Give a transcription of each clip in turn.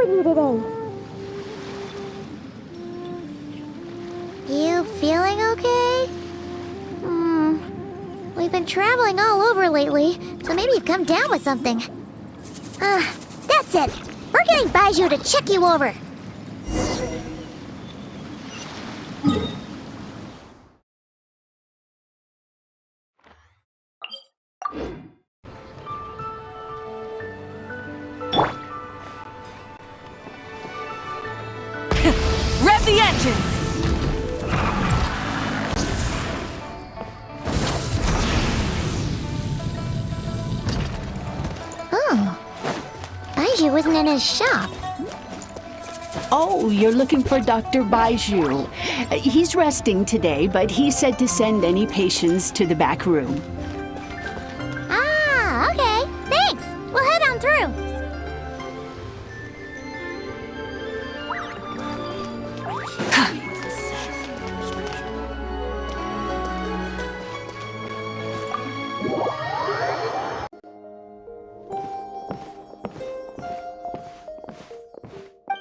for you today. You feeling okay? We've been traveling all over lately, so maybe you've come down with something. That's it. We're getting Baiju to check you over. Rev the engines! Oh. Baiju isn't in his shop. Oh, you're looking for Dr. Baiju. He's resting today, but he said to send any patients to the back room. Ah, okay. Thanks. We'll head on through.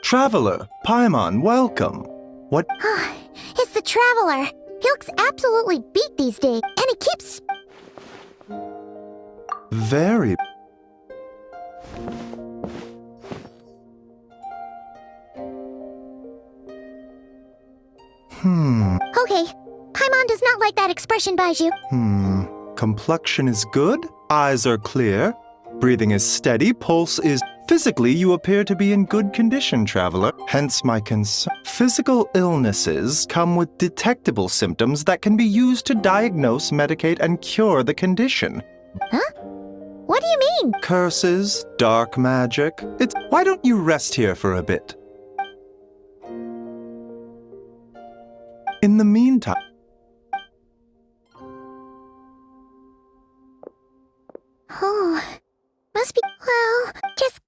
Traveler, Paimon, welcome. What? It's the Traveler. He looks absolutely beat these days, and he keeps... Very... Okay, Paimon does not like that expression, Baiju. Complexion is good, eyes are clear, breathing is steady, pulse is... Physically, you appear to be in good condition, Traveler. Hence my concern. Physical illnesses come with detectable symptoms that can be used to diagnose, medicate, and cure the condition. Huh? What do you mean? Curses, dark magic. Why don't you rest here for a bit? In the meantime... Oh, must be... Well, just...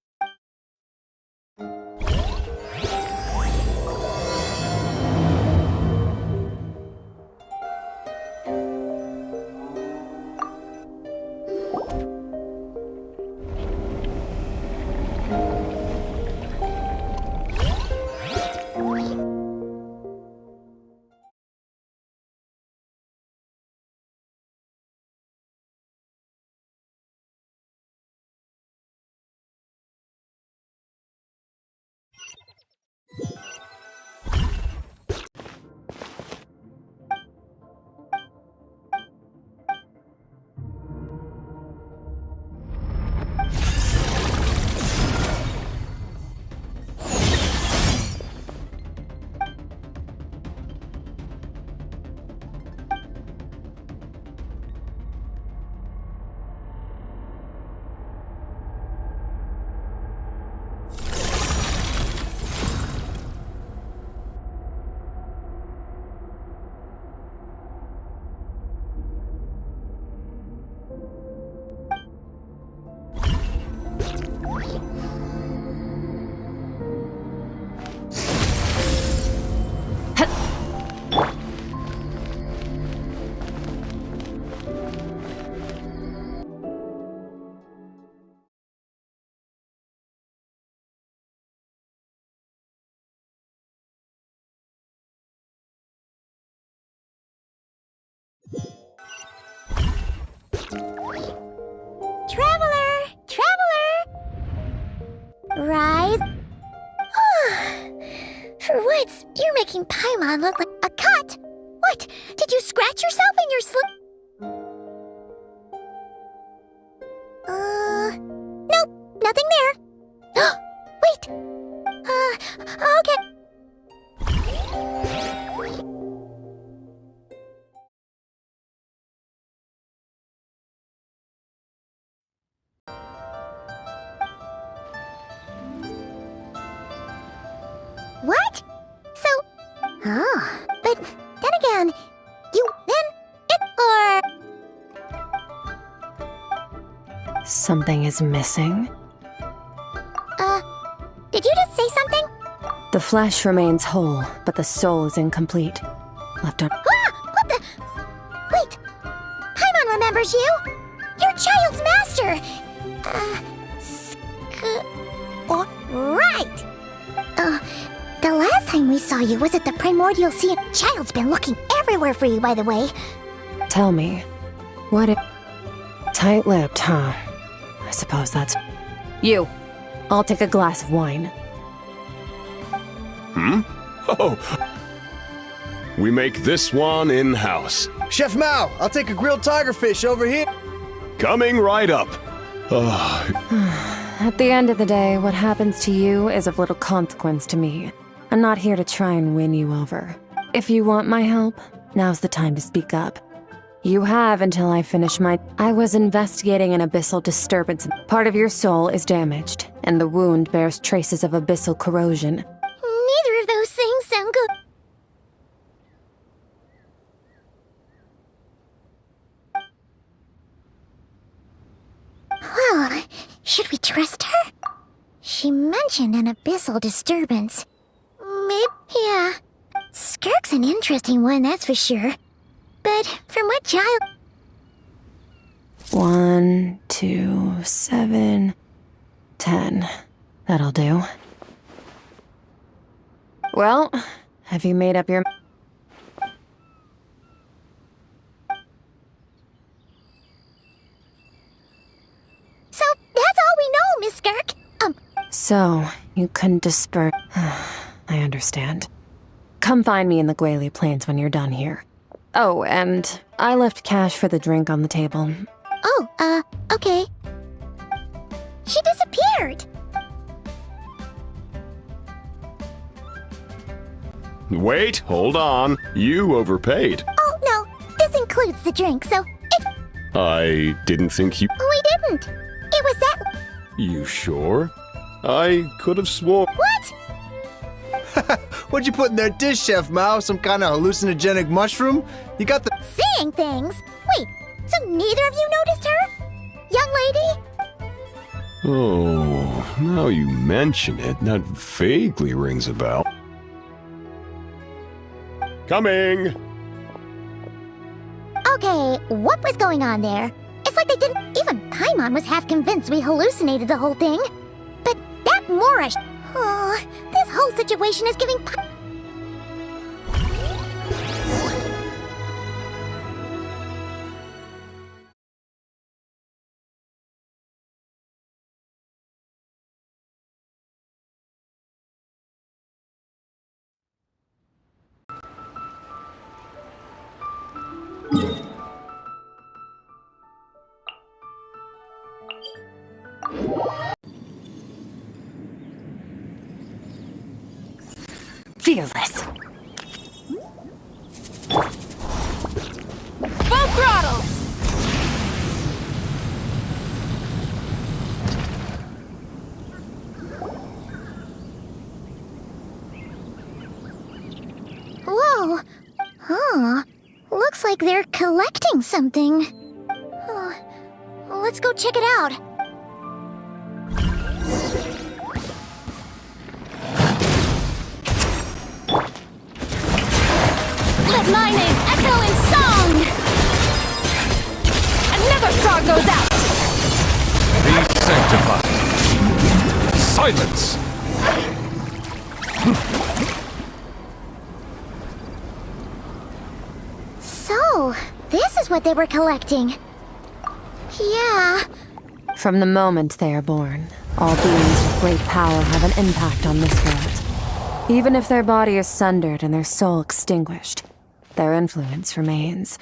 Rise. For once, you're making Paimon look like a cut. What? Did you scratch yourself in your sleep? Nope, nothing there. Wait. Okay. What? So... Oh, but then again, you then it or... Something is missing? Did you just say something? The flesh remains whole, but the soul is incomplete. Left out. What the... Wait! Paimon remembers you! Your child's master! Right! time we saw you was at the Primordial Sea. Child's been looking everywhere for you, by the way. Tell me, what if... Tight-lipped, huh? I suppose that's... You. I'll take a glass of wine. Oh. We make this one in-house. Chef Mao, I'll take a grilled tigerfish over here. Coming right up. At the end of the day, what happens to you is of little consequence to me. I'm not here to try and win you over. If you want my help, now's the time to speak up. You have until I finish my... I was investigating an abyssal disturbance. Part of your soul is damaged, and the wound bears traces of abyssal corrosion. Neither of those things sound good. Well, should we trust her? She mentioned an abyssal disturbance. Maybe, yeah. Skirk's an interesting one, that's for sure. But from what child... 1, 2, 7, 10. That'll do. Well, have you made up your... So, that's all we know, Miss Skirk. So, you couldn't disperse... I understand. Come find me in the Gwali Plains when you're done here. Oh, and I left cash for the drink on the table. Oh, okay. She disappeared! Wait, hold on. You overpaid. Oh, no, this includes the drink, so it... I didn't think you... We didn't! It was that... You sure? I could have sworn... What? What'd you put in that dish, Chef Mao? Some kind of hallucinogenic mushroom? You got the... Seeing things? Wait, so neither of you noticed her? Young lady? Oh, now you mention it, that vaguely rings a bell. Coming! Okay, what was going on there? It's like they didn't... Even Paimon was half convinced we hallucinated the whole thing. But that Moorish... Oh, this whole situation is giving... Fearless. Full throttle! Whoa. Huh. Looks like they're collecting something. Let's go check it out. Let my name echo in song! Another star goes out! Be sanctified. Silence! So, this is what they were collecting. Yeah. From the moment they are born, all beings with great power have an impact on this world. Even if their body is sundered and their soul extinguished, their influence remains.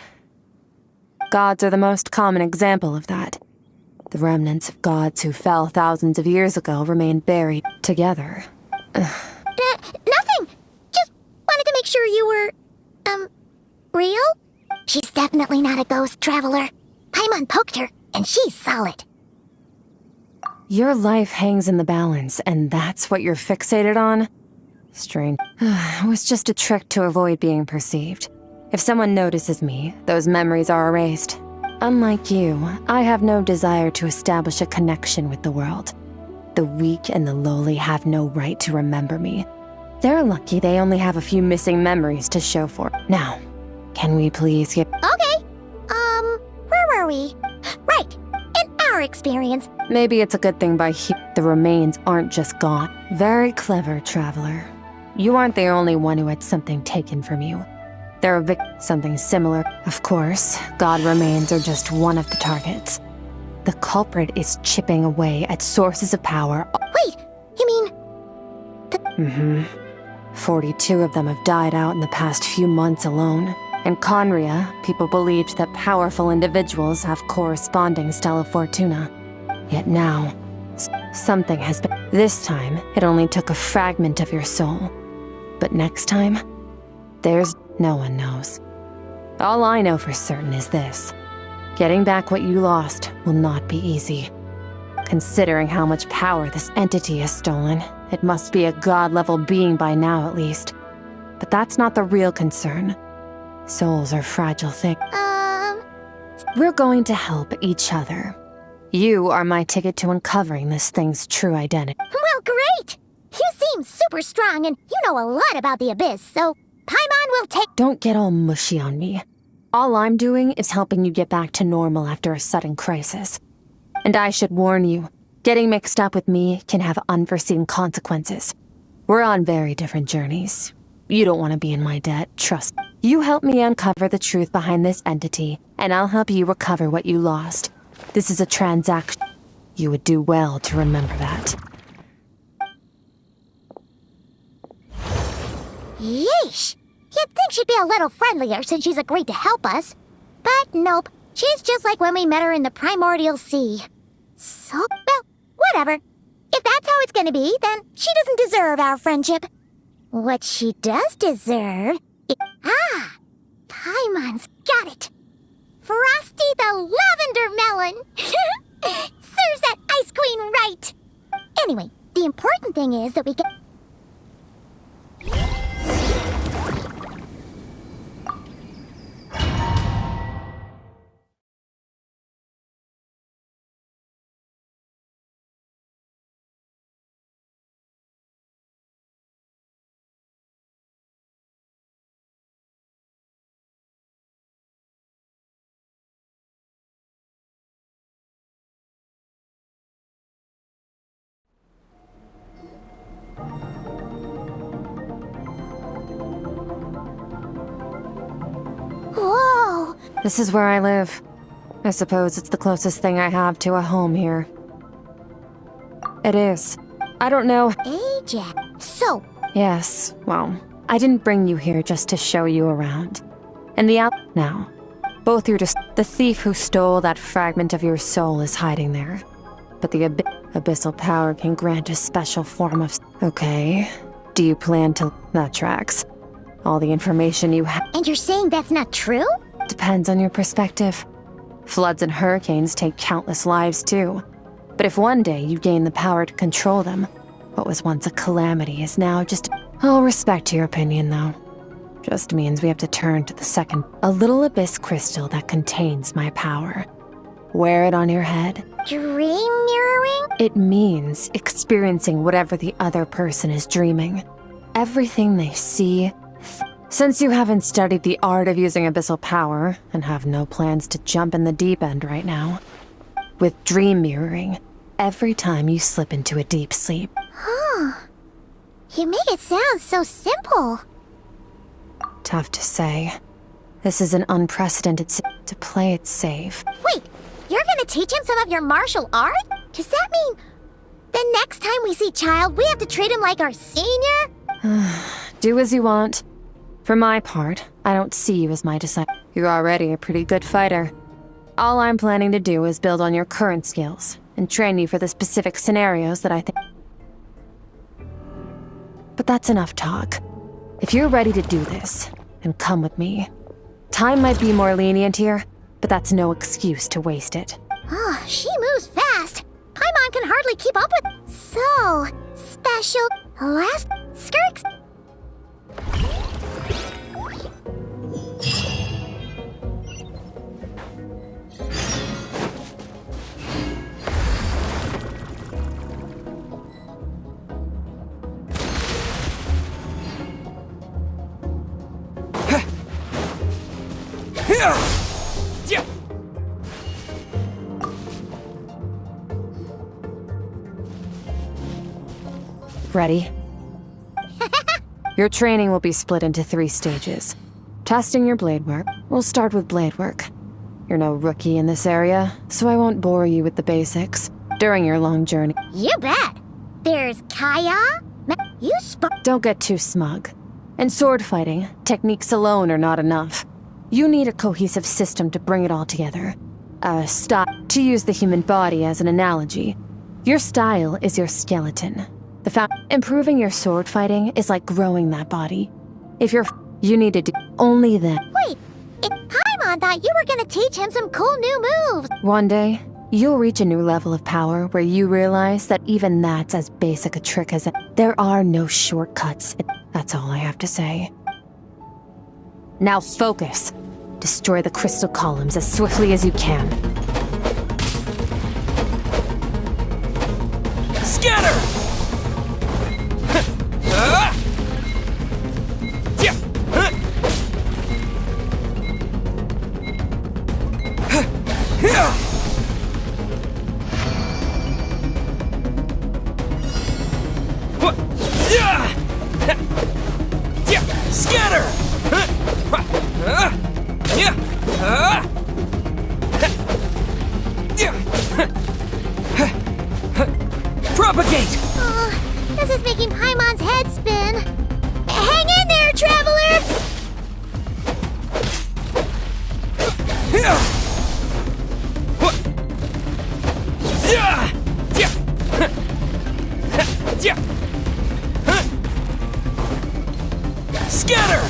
Gods are the most common example of that. The remnants of gods who fell thousands of years ago remain buried together. Nothing! Just wanted to make sure you were, real? She's definitely not a ghost traveler. Paimon poked her, and she's solid. Your life hangs in the balance, and that's what you're fixated on? Strange. It was just a trick to avoid being perceived. If someone notices me, those memories are erased. Unlike you, I have no desire to establish a connection with the world. The weak and the lowly have no right to remember me. They're lucky they only have a few missing memories to show for. Now, can we please get... Okay. Where were we? Right. In our experience. Maybe it's a good thing the remains aren't just gone. Very clever, traveler. You aren't the only one who had something taken from you. There are something similar. Of course, God remains are just one of the targets. The culprit is chipping away at sources of power. Wait, you mean... 42 of them have died out in the past few months alone. In Conria, people believed that powerful individuals have corresponding Stella Fortuna. Yet now, something has been... This time, it only took a fragment of your soul. But next time, no one knows. All I know for certain is this. Getting back what you lost will not be easy. Considering how much power this entity has stolen, it must be a god-level being by now at least. But that's not the real concern. Souls are fragile things. We're going to help each other. You are my ticket to uncovering this thing's true identity. Well, great! You seem super strong and you know a lot about the Abyss, so Paimon will take... Don't get all mushy on me. All I'm doing is helping you get back to normal after a sudden crisis. And I should warn you, getting mixed up with me can have unforeseen consequences. We're on very different journeys. You don't want to be in my debt, trust me. You help me uncover the truth behind this entity, and I'll help you recover what you lost. This is a transaction. You would do well to remember that. Yeesh! You'd think she'd be a little friendlier since she's agreed to help us. But nope, she's just like when we met her in the Primordial Sea. So, well, whatever. If that's how it's gonna be, then she doesn't deserve our friendship. What she does deserve is... Paimon's got it. Frosty the Lavender Melon! Serves that Ice Queen right! Anyway, the important thing is that we get... Whoa! This is where I live. I suppose it's the closest thing I have to a home here. It is. I don't know. Ajax. So, Yes, well, I didn't bring you here just to show you around. And now, both the thief who stole that fragment of your soul is hiding there. But the abyssal power can grant a special form of... Okay, do you plan to... That tracks. All the information you have... and you're saying that's not true? Depends on your perspective. Floods and hurricanes take countless lives too. But if one day you gain the power to control them, what was once a calamity is now just... I'll respect your opinion though. Just means we have to turn to the second... A little abyss crystal that contains my power. Wear it on your head. Dream mirroring? It means experiencing whatever the other person is dreaming. Everything they see... Since you haven't studied the art of using abyssal power, and have no plans to jump in the deep end right now, with dream mirroring, every time you slip into a deep sleep... You make it sound so simple. Tough to say. This is an unprecedented to play it safe. Wait, you're gonna teach him some of your martial art? Does that mean the next time we see Child, we have to treat him like our senior? Do as you want. For my part, I don't see you as my disciple. You're already a pretty good fighter. All I'm planning to do is build on your current skills, and train you for the specific scenarios that I think... But that's enough talk. If you're ready to do this, then come with me. Time might be more lenient here, but that's no excuse to waste it. Oh, she moves fast. Paimon can hardly keep up with... So, special... Last... Skirks... Ready? Your training will be split into 3 stages. Testing your blade work. We'll start with blade work. You're no rookie in this area, so I won't bore you with the basics during your long journey. You bet. There's Kaya. You Don't get too smug. In sword fighting, techniques alone are not enough. You need a cohesive system to bring it all together. To use the human body as an analogy. Your style is your skeleton. Improving your sword fighting is like growing that body. You need to do only then. Wait, Paimon thought you were gonna teach him some cool new moves. One day, you'll reach a new level of power where you realize that even that's as basic a trick as there are no shortcuts. That's all I have to say. Now focus. Destroy the crystal columns as swiftly as you can. Scatter! Scatter! Propagate! This is making Paimon's head spin. Hang in there, traveler! Scatter!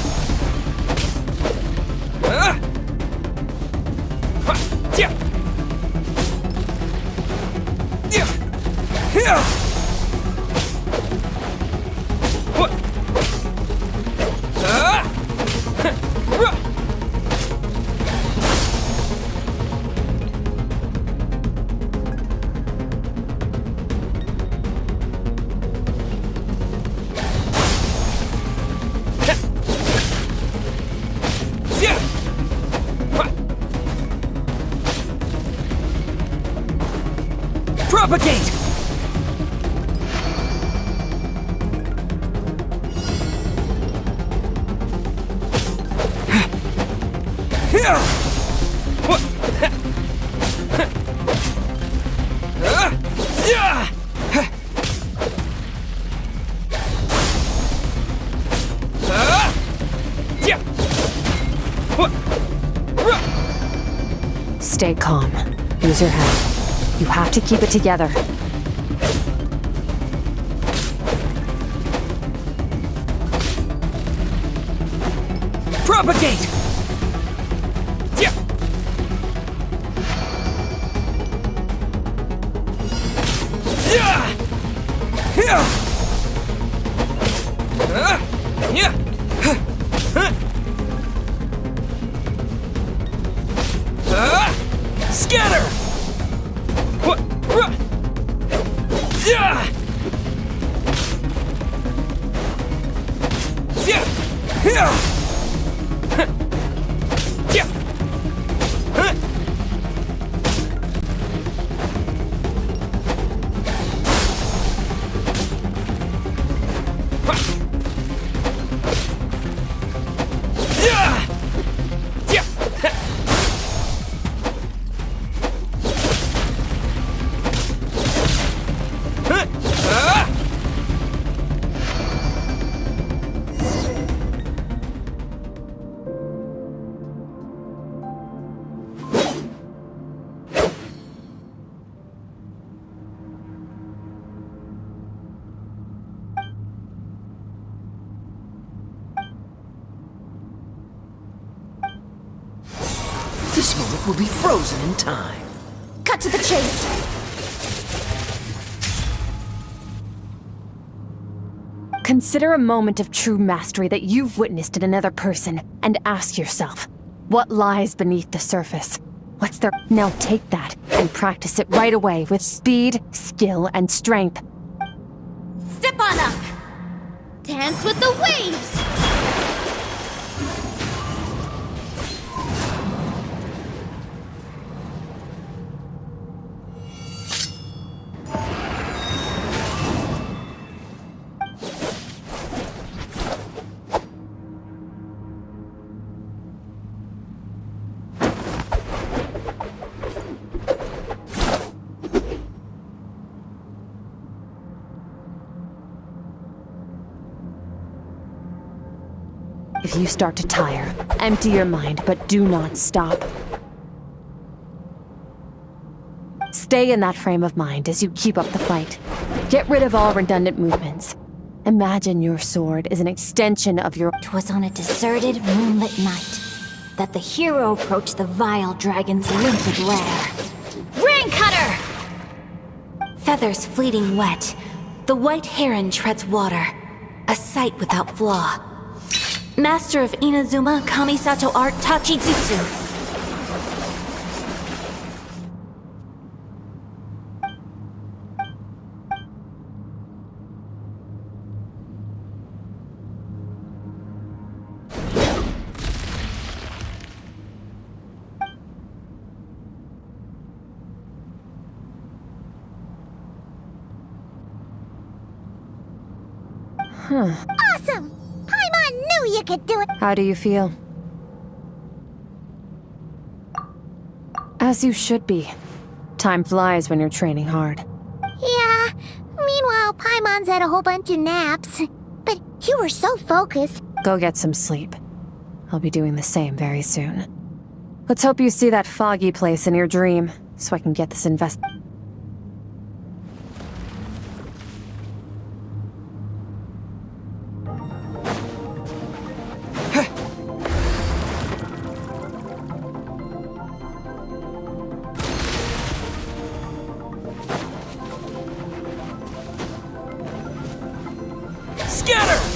Propagate! Stay calm. Use your head. You have to keep it together. Propagate! Scatter! This moment will be frozen in time. Cut to the chase. Consider a moment of true mastery that you've witnessed in another person, and ask yourself, what lies beneath the surface? What's there? Now take that and practice it right away with speed, skill, and strength. Step on up. Dance with the waves. If you start to tire, empty your mind, but do not stop. Stay in that frame of mind as you keep up the fight. Get rid of all redundant movements. Imagine your sword is an extension of your... 'Twas on a deserted, moonlit night that the hero approached the vile dragon's limpid lair. Rain Cutter! Feathers fleeting wet, the white heron treads water, a sight without flaw. Master of Inazuma Kamisato art Tachijutsu. Awesome! Paimon knew you could do it! How do you feel? As you should be. Time flies when you're training hard. Yeah, meanwhile Paimon's had a whole bunch of naps. But you were so focused. Go get some sleep. I'll be doing the same very soon. Let's hope you see that foggy place in your dream, so I can get this Scatter!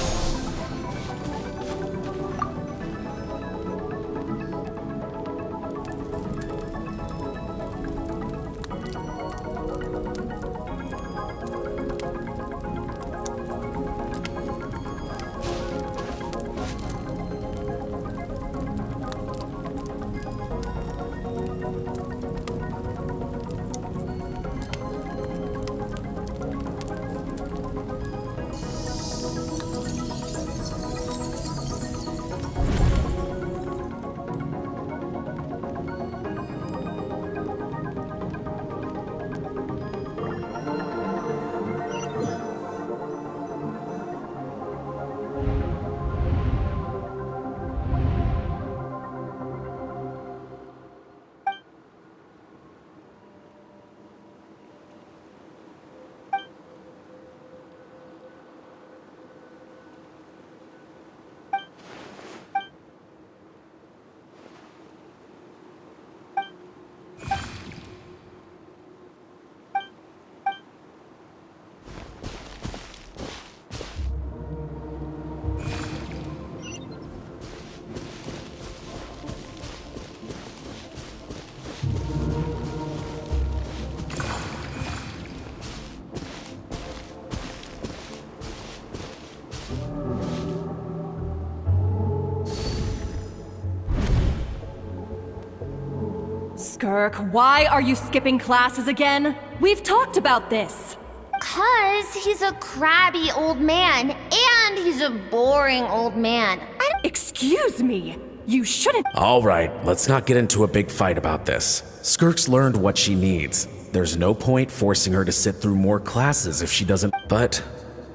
Skirk, why are you skipping classes again? We've talked about this. 'Cause he's a crabby old man, and he's a boring old man. Excuse me, you shouldn't— All right, let's not get into a big fight about this. Skirk's learned what she needs. There's no point forcing her to sit through more classes if she doesn't. But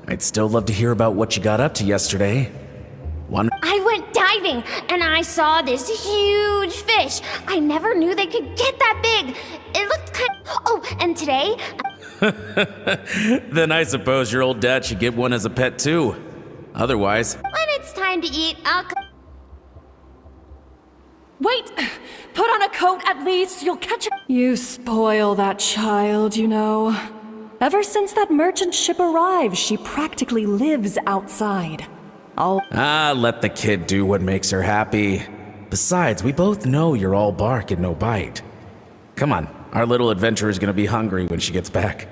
I'd still love to hear about what you got up to yesterday. I went diving, and I saw this huge fish. I never knew they could get that big. It looked kind of— Oh, and today— Then I suppose your old dad should get one as a pet too. Otherwise— When it's time to eat, I'll— Wait! Put on a coat at least, you'll catch it. You spoil that child, you know. Ever since that merchant ship arrived, she practically lives outside. let the kid do what makes her happy. Besides, we both know you're all bark and no bite. Come on, our little adventurer is gonna be hungry when she gets back.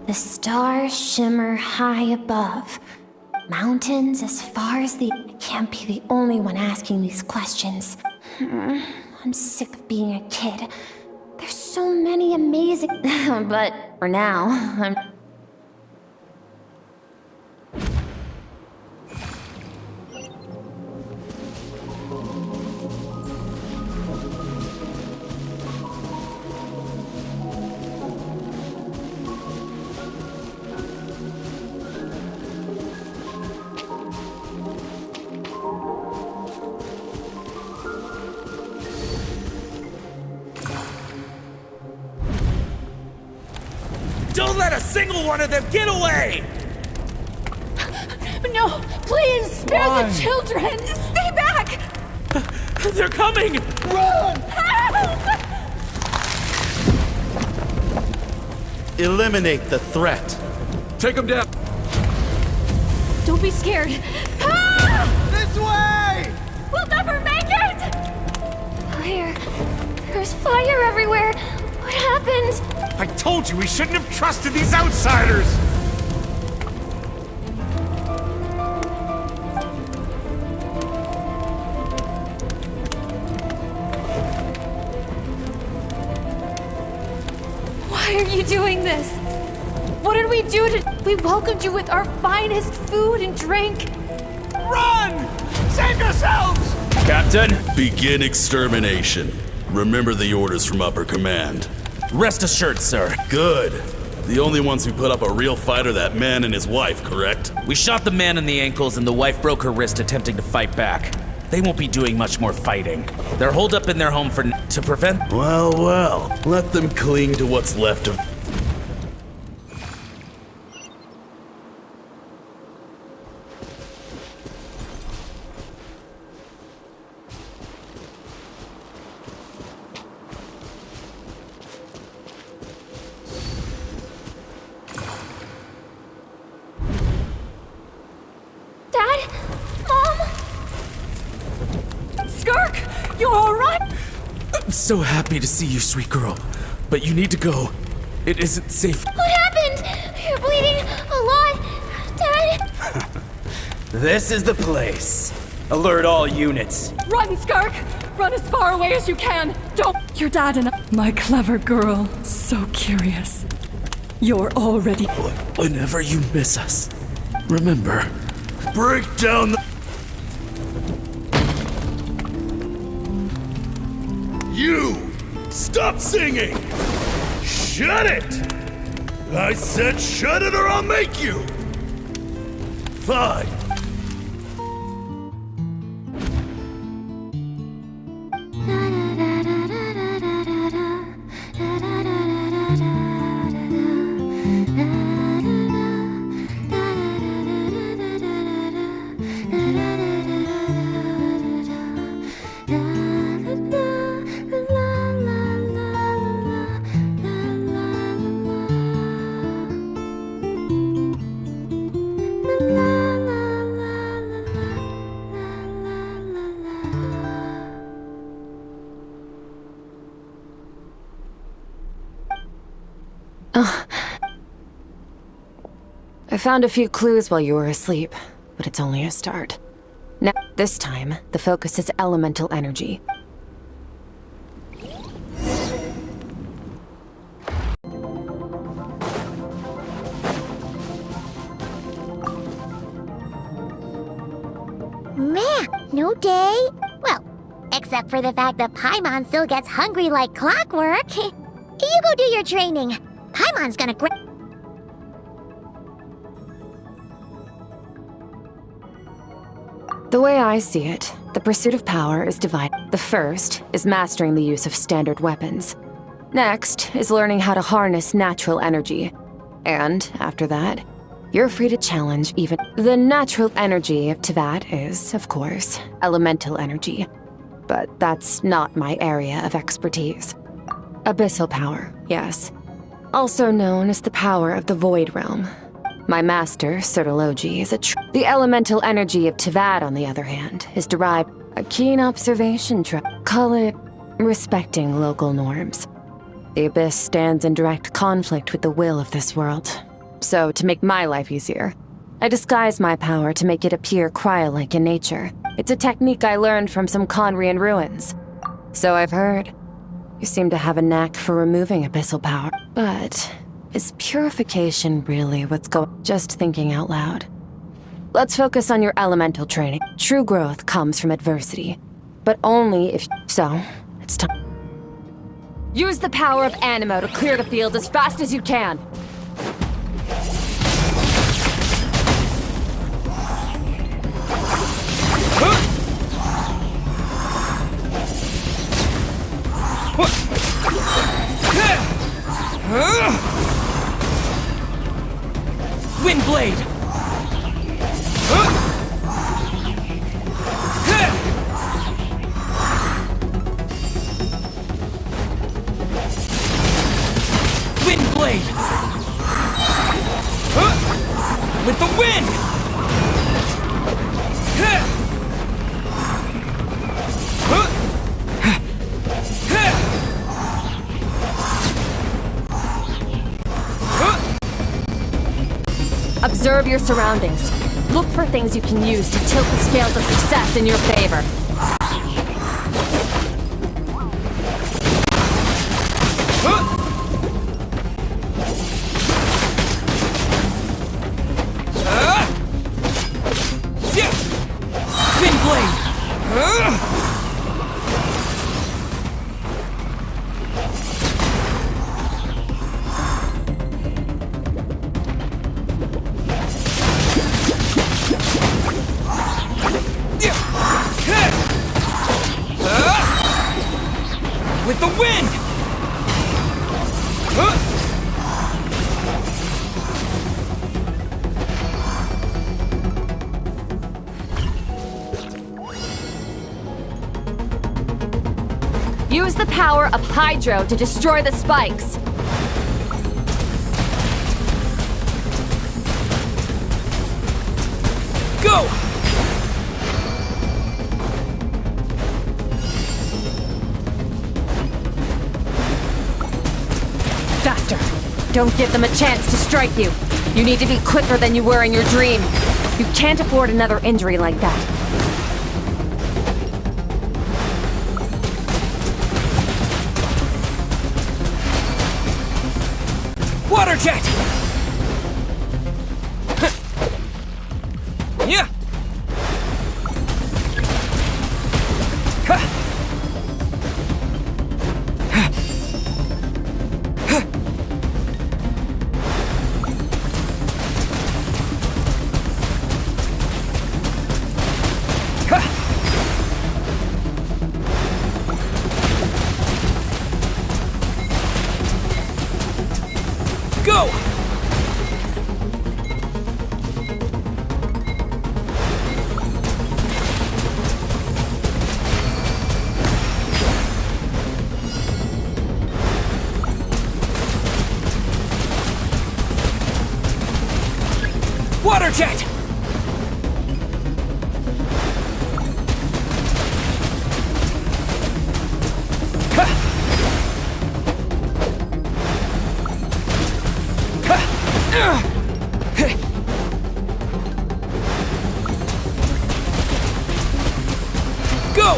The stars shimmer high above. Mountains as far as the— I can't be the only one asking these questions. I'm sick of being a kid. There's so many amazing— But for now, I'm— Don't let a single one of them get away! No, please, spare the children! Stay back! They're coming! Run! Help! Eliminate the threat. Take them down. Don't be scared. This way! We'll never make it! Fire. There's fire everywhere. What happened? I told you we shouldn't have trusted these outsiders! Why are you doing this? What did we do to... We welcomed you with our finest food and drink. Run! Save yourselves! Captain, begin extermination. Remember the orders from upper command. Rest assured, sir. Good. The only ones who put up a real fight are that man and his wife, correct? We shot the man in the ankles and the wife broke her wrist attempting to fight back. They won't be doing much more fighting. They're holed up in their home to prevent... Well, well. Let them cling to what's left of... Dad? Mom? Skirk, you're all right? I'm so happy to see you, sweet girl. But you need to go. It isn't safe. What happened? You're bleeding a lot. Dad? This is the place. Alert all units. Run, Skirk! Run as far away as you can! Don't... Your dad and I... My clever girl. So curious. You're already... Whenever you miss us, remember... Break down the... You! Stop singing! Shut it! I said shut it or I'll make you! Fine. I found a few clues while you were asleep, but it's only a start. Now, this time, the focus is elemental energy. Man, new day? Well, except for the fact that Paimon still gets hungry like clockwork. You go do your training. Paimon's gonna grab... The way I see it, the pursuit of power is divided. The first is mastering the use of standard weapons. Next is learning how to harness natural energy. And after that, you're free to challenge even... The natural energy of Teyvat is, of course, elemental energy. But that's not my area of expertise. Abyssal power, yes. Also known as the power of the Void Realm. My master, Sertology, is the elemental energy of Teyvat, on the other hand, is derived a keen observation call it respecting local norms. The Abyss stands in direct conflict with the will of this world. So, to make my life easier, I disguise my power to make it appear cryo-like in nature. It's a technique I learned from some Conrian ruins. So I've heard. You seem to have a knack for removing abyssal power. But... is purification really what's going... Just thinking out loud. Let's focus on your elemental training. True growth comes from adversity. But only if... So, it's time. Use the power of Animo to clear the field as fast as you can. Windblade! Windblade! With the wind! Observe your surroundings. Look for things you can use to tilt the scales of success in your favor. With the wind! Use the power of Hydro to destroy the spikes. Go! Faster! Don't give them a chance to strike you. You need to be quicker than you were in your dream. You can't afford another injury like that. Water jet! Yeah! Go! Water jet! Go!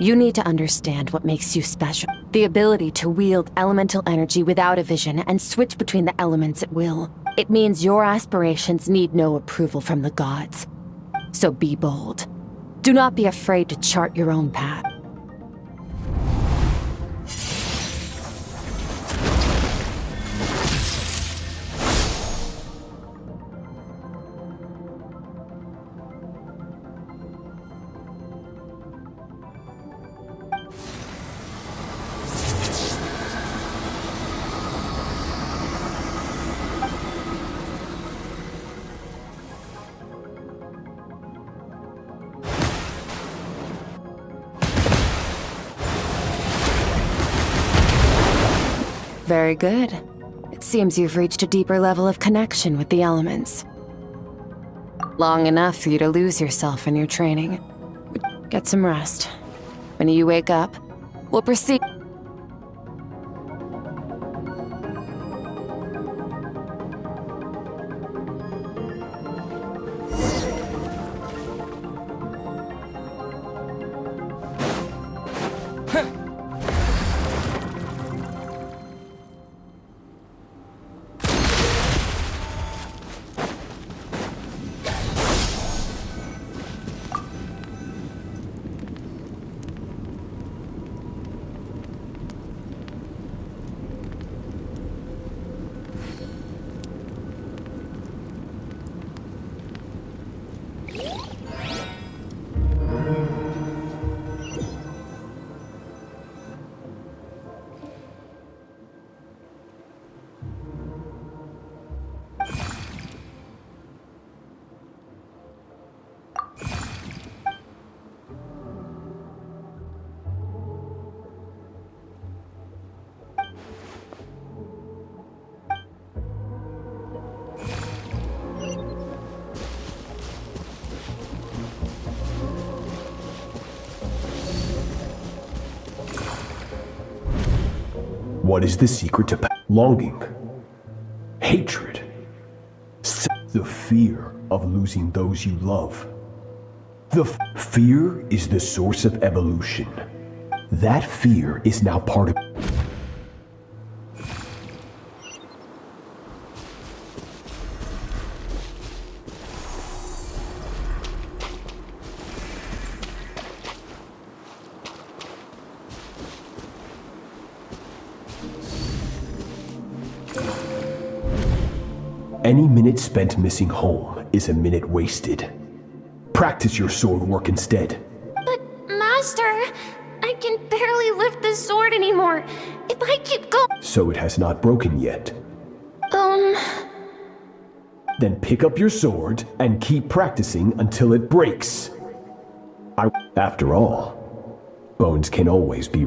You need to understand what makes you special. The ability to wield elemental energy without a vision and switch between the elements at will. It means your aspirations need no approval from the gods. So be bold. Do not be afraid to chart your own path. Very good. It seems you've reached a deeper level of connection with the elements. Long enough for you to lose yourself in your training. Get some rest. When you wake up, we'll proceed. What is the secret to longing? Hatred. The fear of losing those you love. The fear is the source of evolution. That fear is now part of... Any minute spent missing home is a minute wasted. Practice your sword work instead. But, Master, I can barely lift the sword anymore. If I keep going... So it has not broken yet. Then pick up your sword and keep practicing until it breaks. After all, bones can always be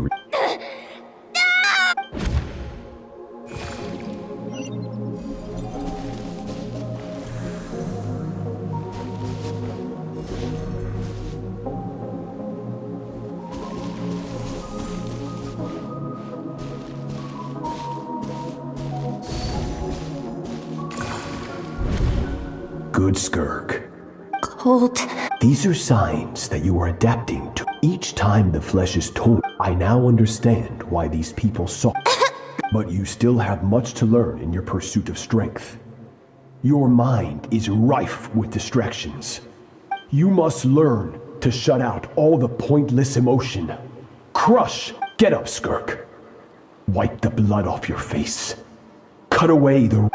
Good, Skirk. Cold. These are signs that you are adapting to. Each time the flesh is torn, I now understand why these people saw. But you still have much to learn in your pursuit of strength. Your mind is rife with distractions. You must learn to shut out all the pointless emotion. Crush! Get up, Skirk. Wipe the blood off your face. Cut away the...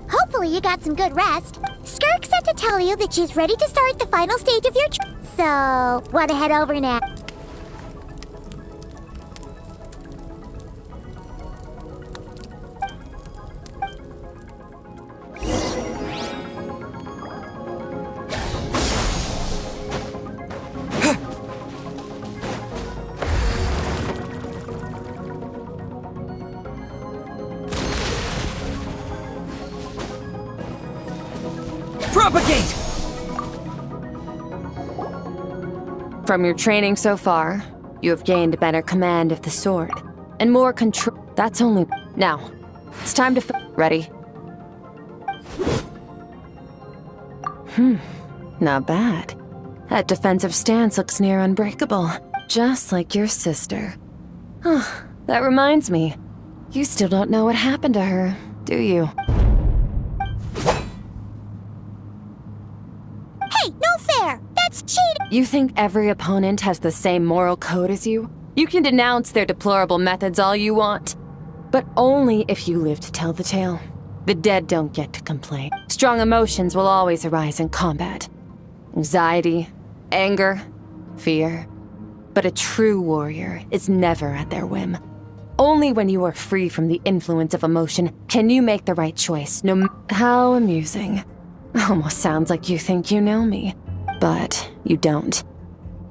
Hopefully you got some good rest. Skirk said to tell you that she's ready to start the final stage of your so, wanna head over now? Propagate! From your training so far, you have gained better command of the sword, and more control. That's only... Now, it's time to... Ready? Not bad. That defensive stance looks near unbreakable, just like your sister. Oh, that reminds me. You still don't know what happened to her, do you? Hey, no fair! That's cheating! You think every opponent has the same moral code as you? You can denounce their deplorable methods all you want, but only if you live to tell the tale. The dead don't get to complain. Strong emotions will always arise in combat. Anxiety, anger, fear. But a true warrior is never at their whim. Only when you are free from the influence of emotion can you make the right choice, How amusing. Almost sounds like you think you know me. But you don't.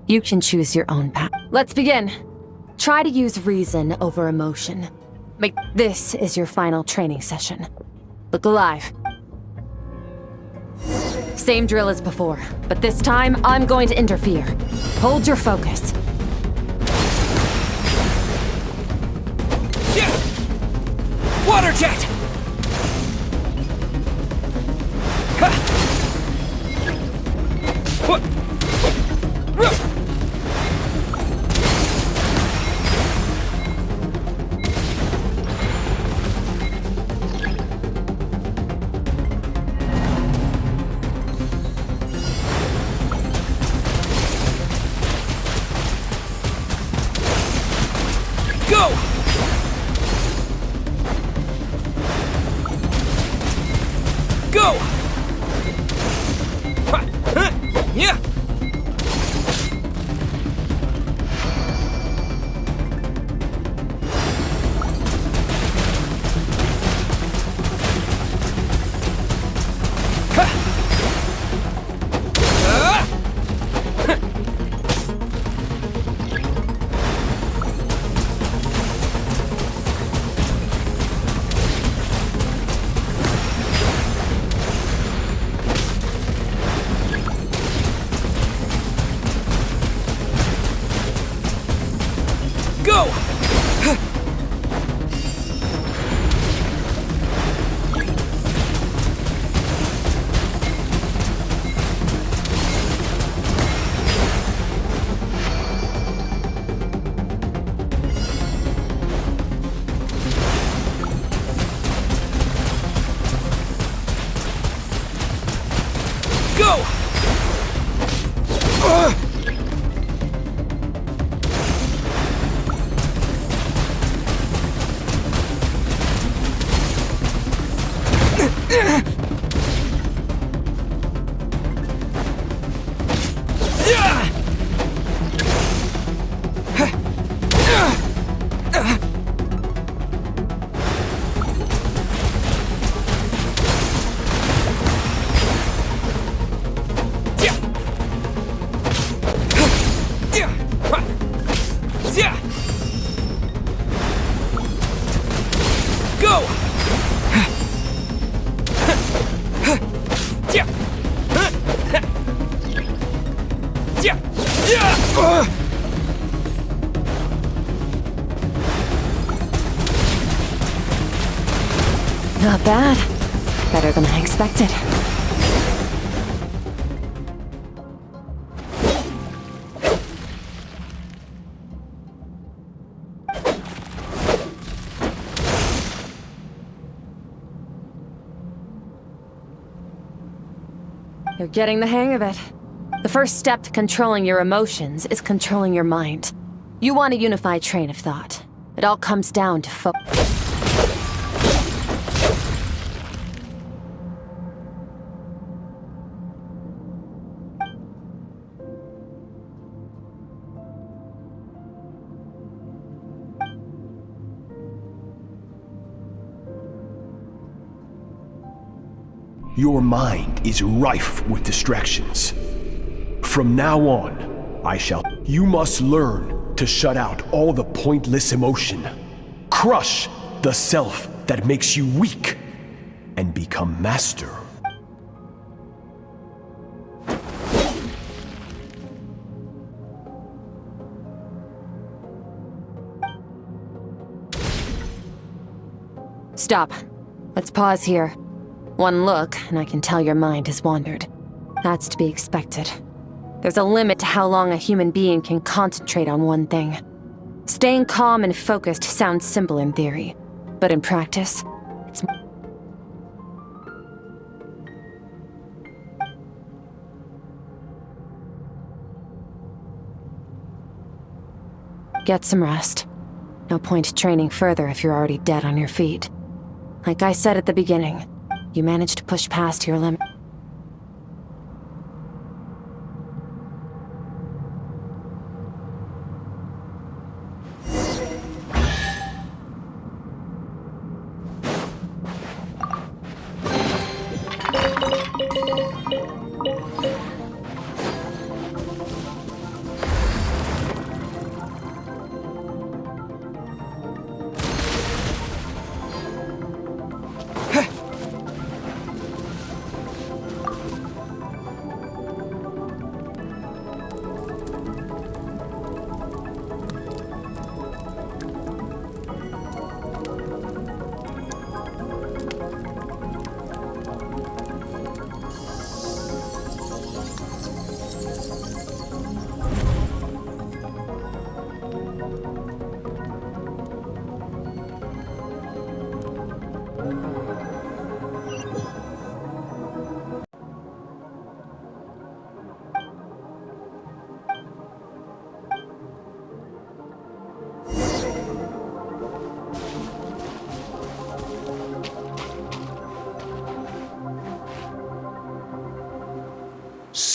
You can choose your own path. Let's begin. Try to use reason over emotion. This is your final training session. Look alive. Same drill as before, but this time I'm going to interfere. Hold your focus. Water jet! Go! Go! Yeah! Go! Not bad. Better than I expected. You're getting the hang of it. The first step to controlling your emotions is controlling your mind. You want a unified train of thought. It all comes down to Your mind is rife with distractions. From now on, You must learn to shut out all the pointless emotion. Crush the self that makes you weak, and become master. Stop. Let's pause here. One look, and I can tell your mind has wandered. That's to be expected. There's a limit to how long a human being can concentrate on one thing. Staying calm and focused sounds simple in theory, but in practice, it's... Get some rest. No point training further if you're already dead on your feet. Like I said at the beginning, you managed to push past your limit.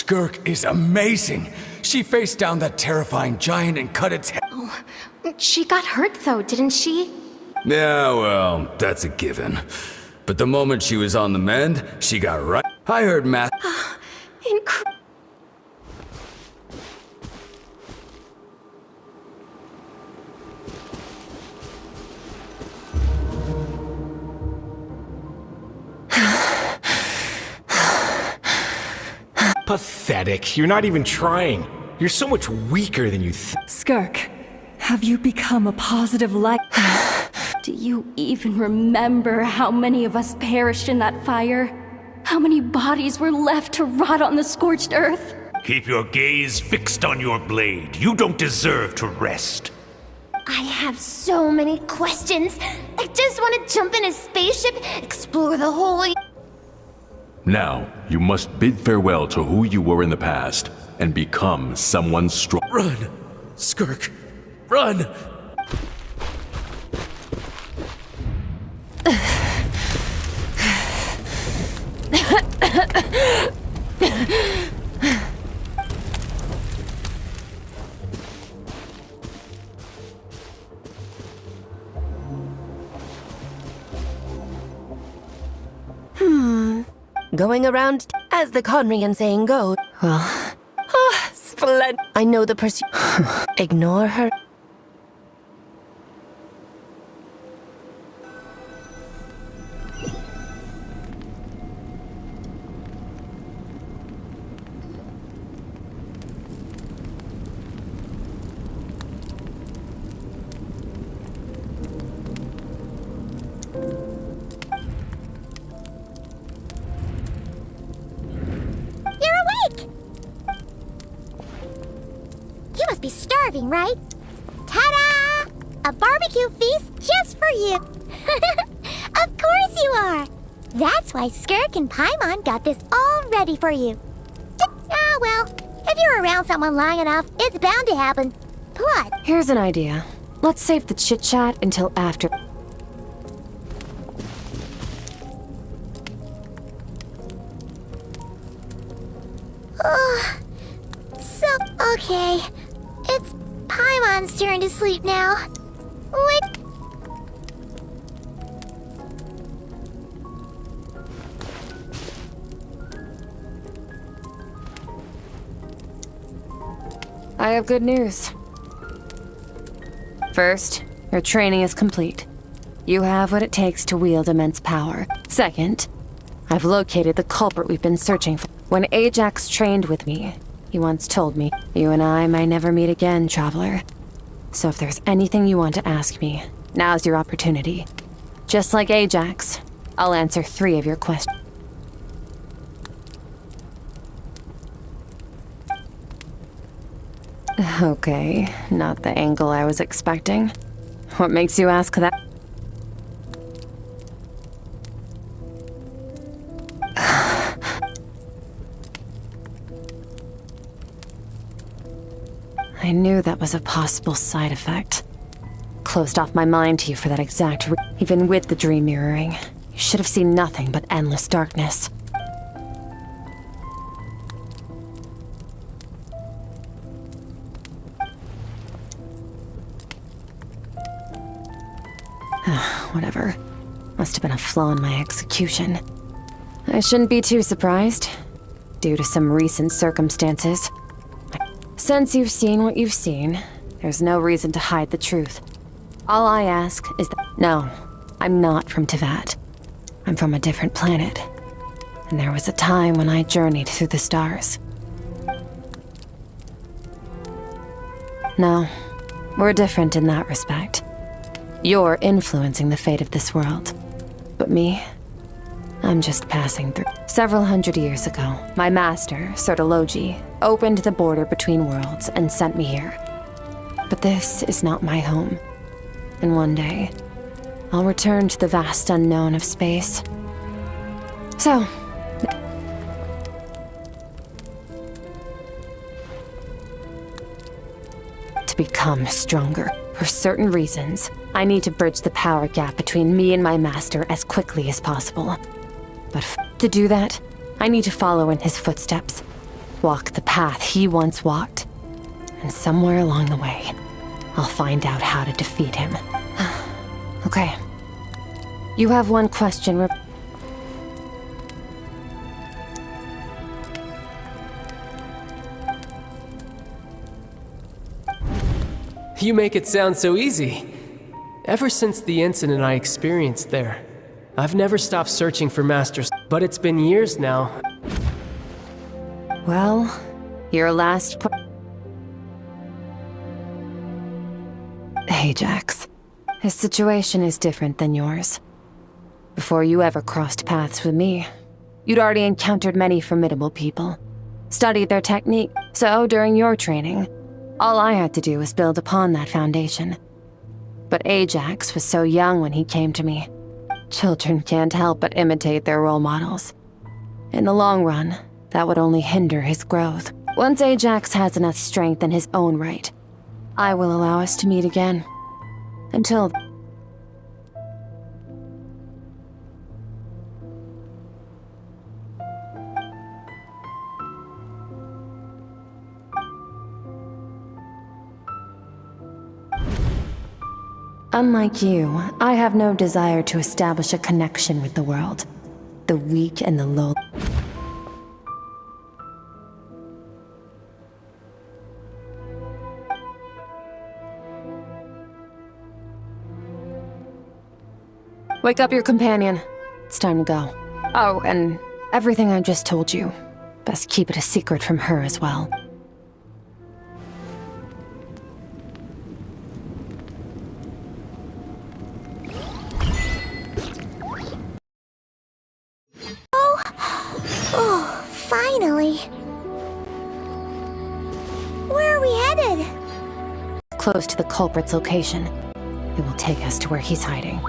Skirk is amazing. She faced down that terrifying giant and cut its head. Oh, she got hurt though, didn't she? Yeah, well, that's a given. But the moment she was on the mend, she got right. I heard math. Pathetic. You're not even trying. You're so much weaker than you Skirk, have you become a positive light? Do you even remember how many of us perished in that fire? How many bodies were left to rot on the scorched earth? Keep your gaze fixed on your blade. You don't deserve to rest. I have so many questions. I just want to jump in a spaceship, explore the whole... Now, you must bid farewell to who you were in the past and become someone strong. Run! Skirk! Run! Going around, as the Conrian saying goes. Well... Ah, splendid. I know the pursuit. Ignore her. You must be starving, right? Ta-da! A barbecue feast just for you! Of course you are! That's why Skirk and Paimon got this all ready for you. Ah, well, if you're around someone long enough, it's bound to happen. What? Here's an idea. Let's save the chit-chat until after... Okay. It's Paimon's turn to sleep now. Wait. I have good news. First, your training is complete. You have what it takes to wield immense power. Second, I've located the culprit we've been searching for. When Ajax trained with me, he once told me, you and I may never meet again, traveler. So if there's anything you want to ask me, now's your opportunity. Just like Ajax, I'll answer 3 of your questions. Okay, not the angle I was expecting. What makes you ask that? I knew that was a possible side effect. Closed off my mind to you for that exact even with the dream mirroring. You should have seen nothing but endless darkness. Whatever. Must have been a flaw in my execution. I shouldn't be too surprised. Due to some recent circumstances. Since you've seen what you've seen, there's no reason to hide the truth. All I ask is that... No, I'm not from Tevat. I'm from a different planet. And there was a time when I journeyed through the stars. No, we're different in that respect. You're influencing the fate of this world. But me, I'm just passing through. Several hundred years ago, my master, Sertologi, opened the border between worlds and sent me here. But this is not my home. And one day, I'll return to the vast unknown of space. So... to become stronger, for certain reasons, I need to bridge the power gap between me and my master as quickly as possible. But to do that, I need to follow in his footsteps. Walk the path he once walked. And somewhere along the way, I'll find out how to defeat him. Okay. You have one question. You make it sound so easy. Ever since the incident I experienced there, I've never stopped searching for masters, but it's been years now. Well, your last Ajax. His situation is different than yours. Before you ever crossed paths with me, you'd already encountered many formidable people, studied their technique, so during your training, all I had to do was build upon that foundation. But Ajax was so young when he came to me. Children can't help but imitate their role models. In the long run, that would only hinder his growth. Once Ajax has enough strength in his own right, I will allow us to meet again. Until... Unlike you, I have no desire to establish a connection with the world. The weak and the low... Wake up your companion. It's time to go. Oh, and everything I just told you. Best keep it a secret from her as well. Oh, finally. Where are we headed? Close to the culprit's location. It will take us to where he's hiding.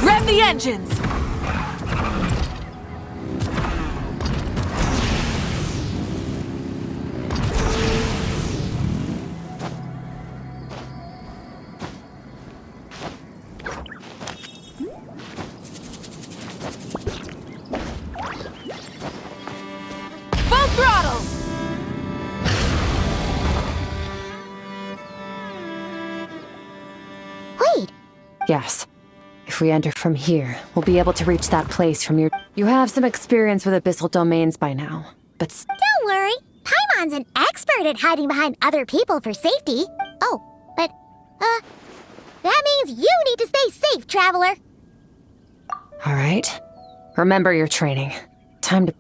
Rev the engines! Full throttle! Wait. Yes. If we enter from here, we'll be able to reach that place from your... You have some experience with abyssal domains by now, but... Don't worry. Paimon's an expert at hiding behind other people for safety. Oh, but, that means you need to stay safe, traveler. All right. Remember your training. Time to...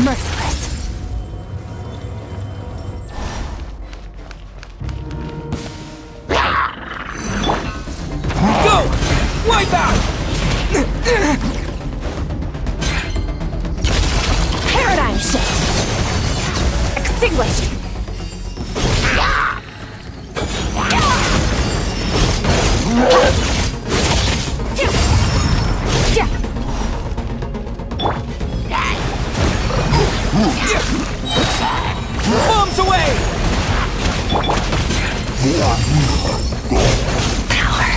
Merciless. Go! Wipe out! Paradigm shift! Extinguished! Bombs away! Power.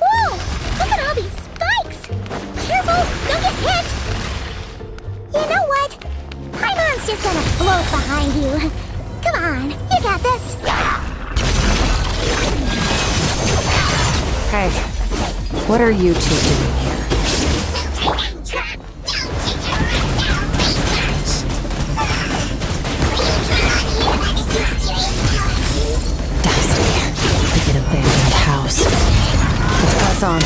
Whoa! Look at all these spikes! Careful! Don't get hit! You know what? Paimon's just gonna float behind you. Come on, you got this! Hey, what are you two doing here? Dusty, like an abandoned house. Let's press on.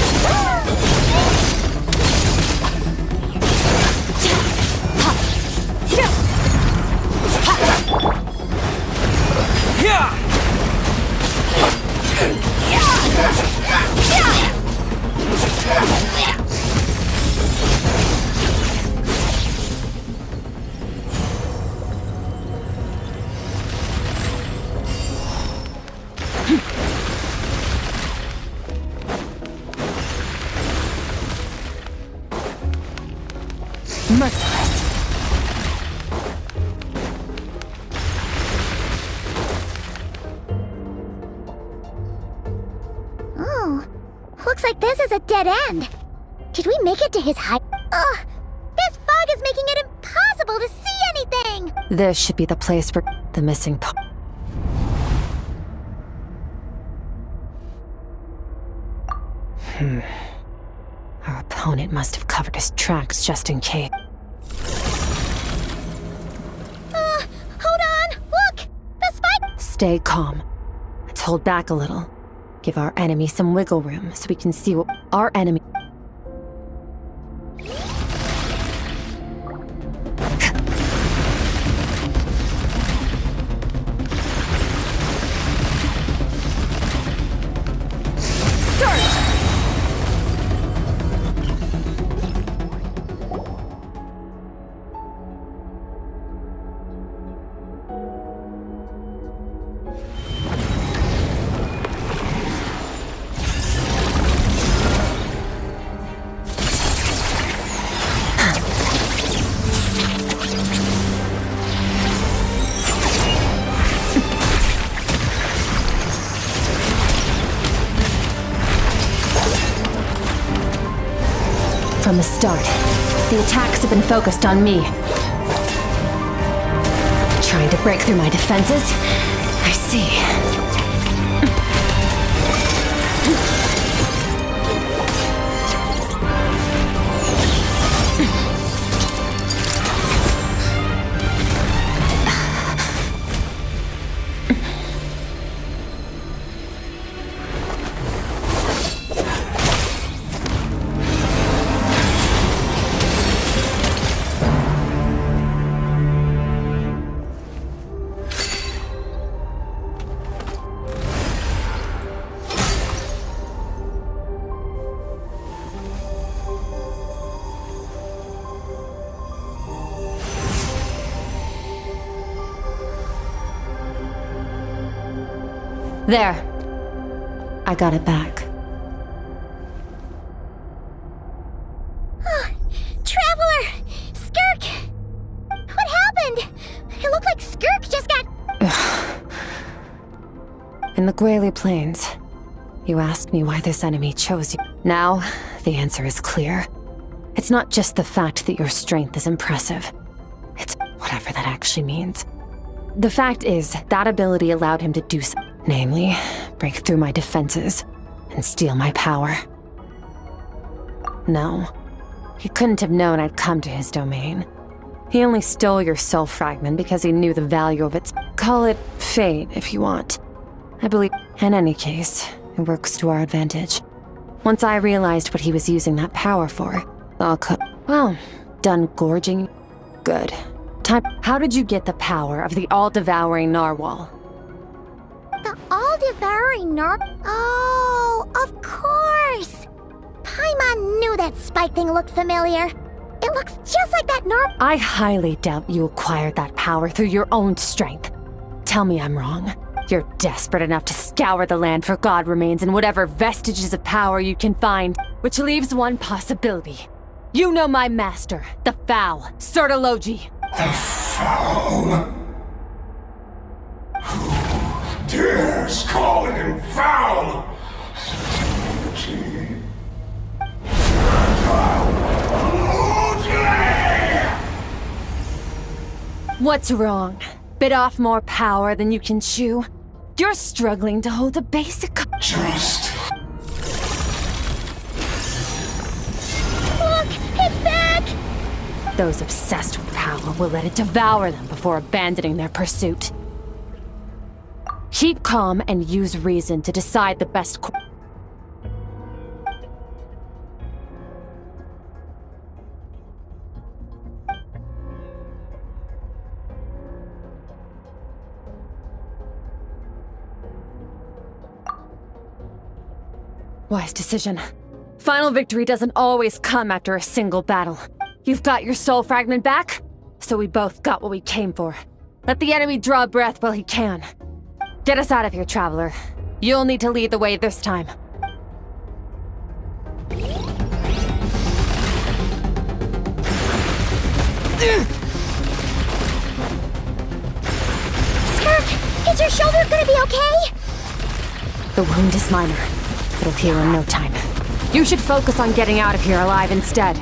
Yeah! Merciless. Oh, looks like this is a dead end. Did we make it to his hide? Ugh, This should be the place for the missing part. Our opponent must have covered his tracks just in case. Hold on! Look! The spike! Stay calm. Let's hold back a little. Give our enemy some wiggle room so we can see what our enemy... From the start, the attacks have been focused on me. Trying to break through my defenses? I see. There. I got it back. Traveler! Skirk! What happened? It looked like Skirk just got... In the Gwali Plains, you asked me why this enemy chose you. Now, the answer is clear. It's not just the fact that your strength is impressive. It's whatever that actually means. The fact is, that ability allowed him to do something. Namely, break through my defenses and steal my power. No, he couldn't have known I'd come to his domain. He only stole your soul fragment because he knew the value of its... Call it fate, if you want. I believe, in any case, it works to our advantage. Once I realized what he was using that power for, well, done gorging. Good. Time. How did you get the power of the all-devouring narwhal? The all-devouring Oh, of course! Paimon knew that spike thing looked familiar. It looks just like that I highly doubt you acquired that power through your own strength. Tell me I'm wrong. You're desperate enough to scour the land for god remains and whatever vestiges of power you can find, which leaves one possibility. You know my master, the Foul, Sertologi. The Foul? Who dares call him foul? What's wrong? Bit off more power than you can chew? You're struggling to hold a basic... Just... Look! It's back! Those obsessed with power will let it devour them before abandoning their pursuit. Keep calm and use reason to decide the best course. Wise decision. Final victory doesn't always come after a single battle. You've got your soul fragment back, so we both got what we came for. Let the enemy draw breath while he can. Get us out of here, Traveler. You'll need to lead the way this time. Skirk, is your shoulder gonna be okay? The wound is minor. It'll heal in no time. You should focus on getting out of here alive instead.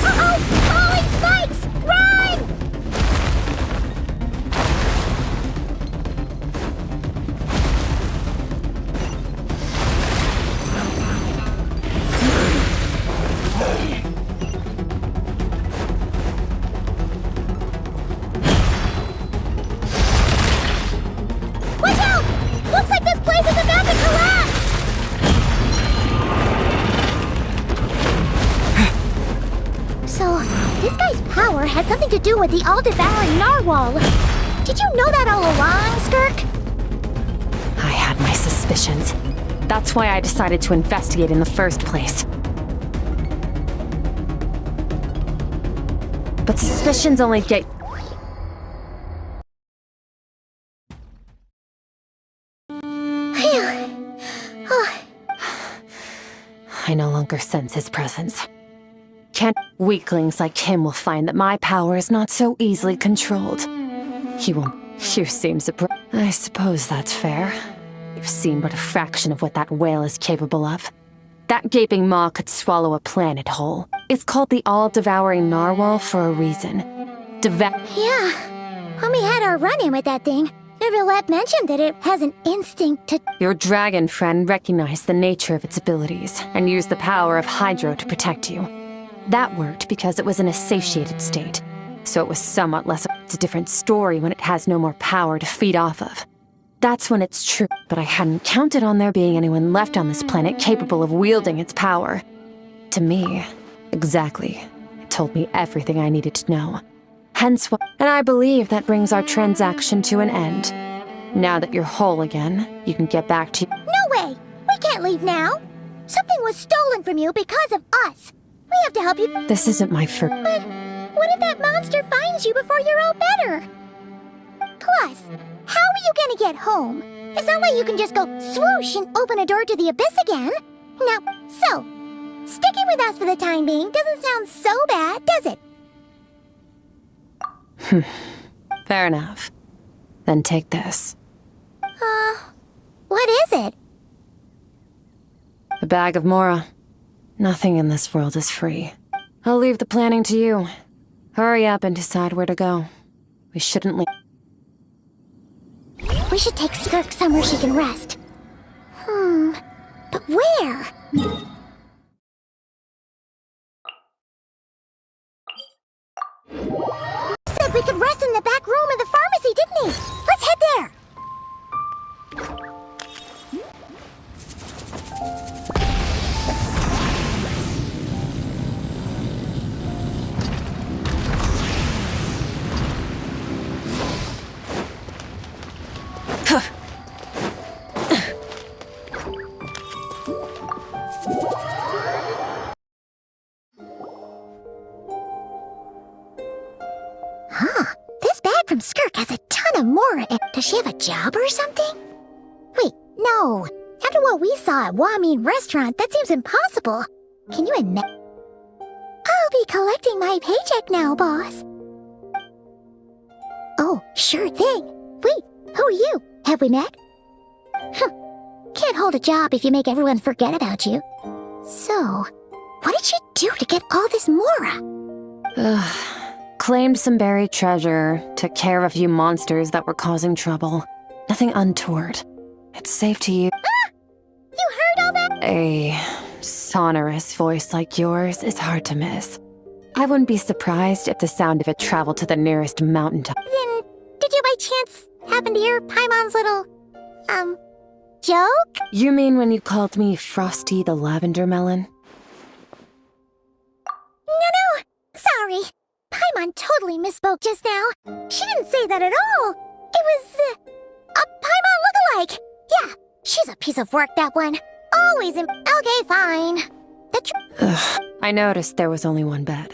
Uh-oh! Falling spikes! Run! something to do with the all-devouring narwhal. Did you know that all along, Skirk? I had my suspicions. That's why I decided to investigate in the first place. But suspicions only get... I no longer sense his presence. Weaklings like him will find that my power is not so easily controlled. He won't... You seem surprised. I suppose that's fair. You've seen but a fraction of what that whale is capable of. That gaping maw could swallow a planet whole. It's called the all-devouring narwhal for a reason. Yeah. When we had our run-in with that thing, Neverlet mentioned that it has an instinct to... Your dragon friend recognized the nature of its abilities and used the power of Hydro to protect you. That worked because it was in a satiated state, so it was somewhat less... It's a different story when it has no more power to feed off of. That's when it's true, but I hadn't counted on there being anyone left on this planet capable of wielding its power. To me, exactly. It told me everything I needed to know. Hence why... And I believe that brings our transaction to an end. Now that you're whole again, you can get back to... No way! We can't leave now! Something was stolen from you because of us! We have to help you... This isn't my first... But what if that monster finds you before you're all better? Plus, how are you gonna get home? It's not like you can just go swoosh and open a door to the abyss again. Now, so, sticking with us for the time being doesn't sound so bad, does it? Fair enough. Then take this. What is it? A bag of Mora. Nothing in this world is free. I'll leave the planning to you. Hurry up and decide where to go. We shouldn't leave. We should take Skirk somewhere she can rest. But where? Said we could rest in the back room of the pharmacy, didn't he? Let's head there! This bag from Skirk has a ton of Mora. Does she have a job or something? Wait, no. After what we saw at Wamin Restaurant, that seems impossible. Can you admit? I'll be collecting my paycheck now, boss. Oh, sure thing. Wait, who are you? Have we met? Can't hold a job if you make everyone forget about you. So, what did she do to get all this Mora? Claimed some buried treasure, took care of a few monsters that were causing trouble. Nothing untoward. It's safe to use. You heard all that? A sonorous voice like yours is hard to miss. I wouldn't be surprised if the sound of it traveled to the nearest mountaintop. Then, did you by chance happen to hear Paimon's little, joke? You mean when you called me Frosty the Lavender Melon? No, sorry. Paimon totally misspoke just now. She didn't say that at all. It was, a Paimon lookalike. Yeah, she's a piece of work, that one. Always okay, fine. I noticed there was only one bed.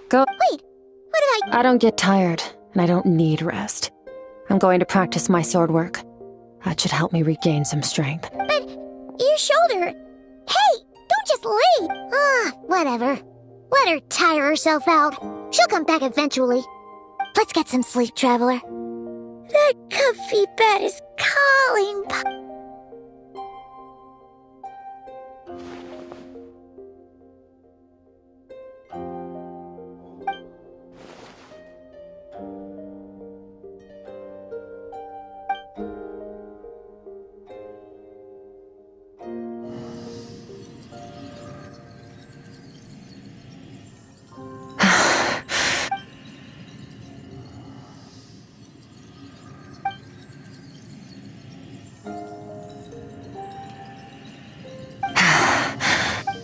Go. Wait, what if I don't get tired, and I don't need rest. I'm going to practice my sword work. That should help me regain some strength. But your shoulder... Hey, don't just leave. Whatever. Let her tire herself out. She'll come back eventually. Let's get some sleep, traveler. That comfy bed is calling.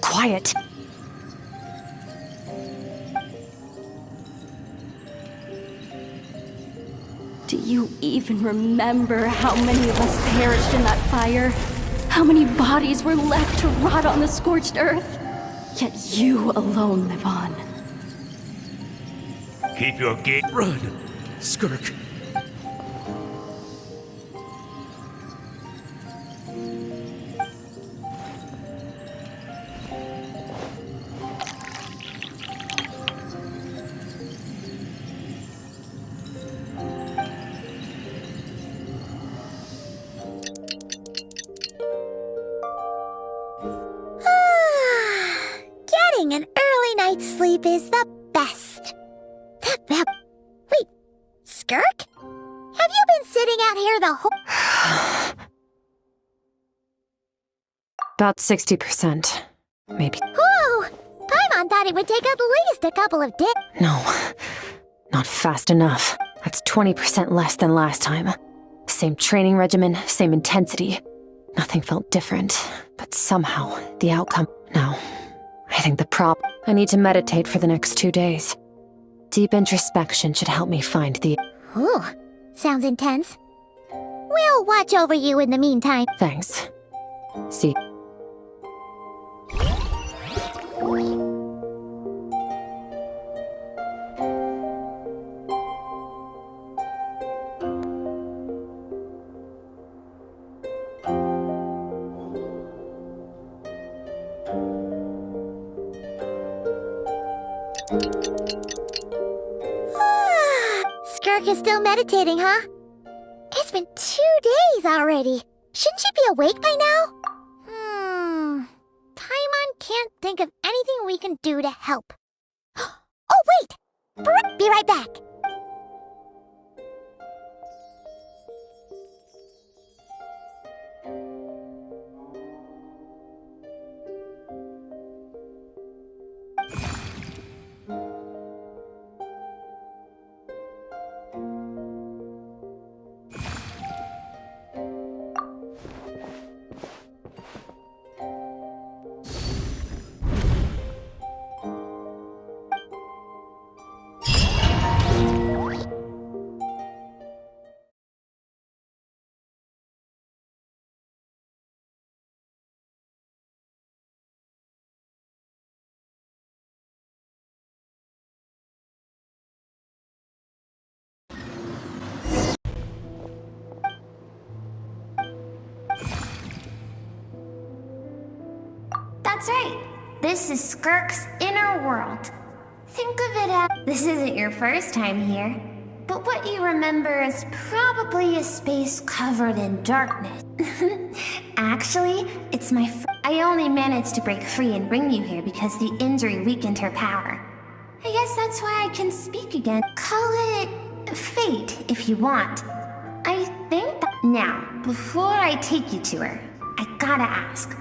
Quiet. Do you even remember how many of us perished in that fire? How many bodies were left to rot on the scorched earth? Yet you alone live on. Keep your gate. Run! Skirk! Getting an early night's sleep is the best. Wait, Skirk? Have you been sitting out here the whole... About 60%. Maybe. Whoa! Paimon thought it would take at least a couple of days. No. Not fast enough. That's 20% less than last time. Same training regimen, same intensity. Nothing felt different. But somehow, the outcome... No. I think the I need to meditate for the next 2 days. Deep introspection should help me find the... Ooh, sounds intense. We'll watch over you in the meantime. Thanks. See. Skirk is still meditating, huh? It's been 2 days already. Shouldn't she be awake by now? Paimon can't think of anything we can do to help. Oh, wait! Be right back. That's right. This is Skirk's inner world. Think of it as... This isn't your first time here, but what you remember is probably a space covered in darkness. Actually, it's my I only managed to break free and bring you here because the injury weakened her power. I guess that's why I can speak again. Call it fate, if you want. I think that... Now, before I take you to her, I gotta ask.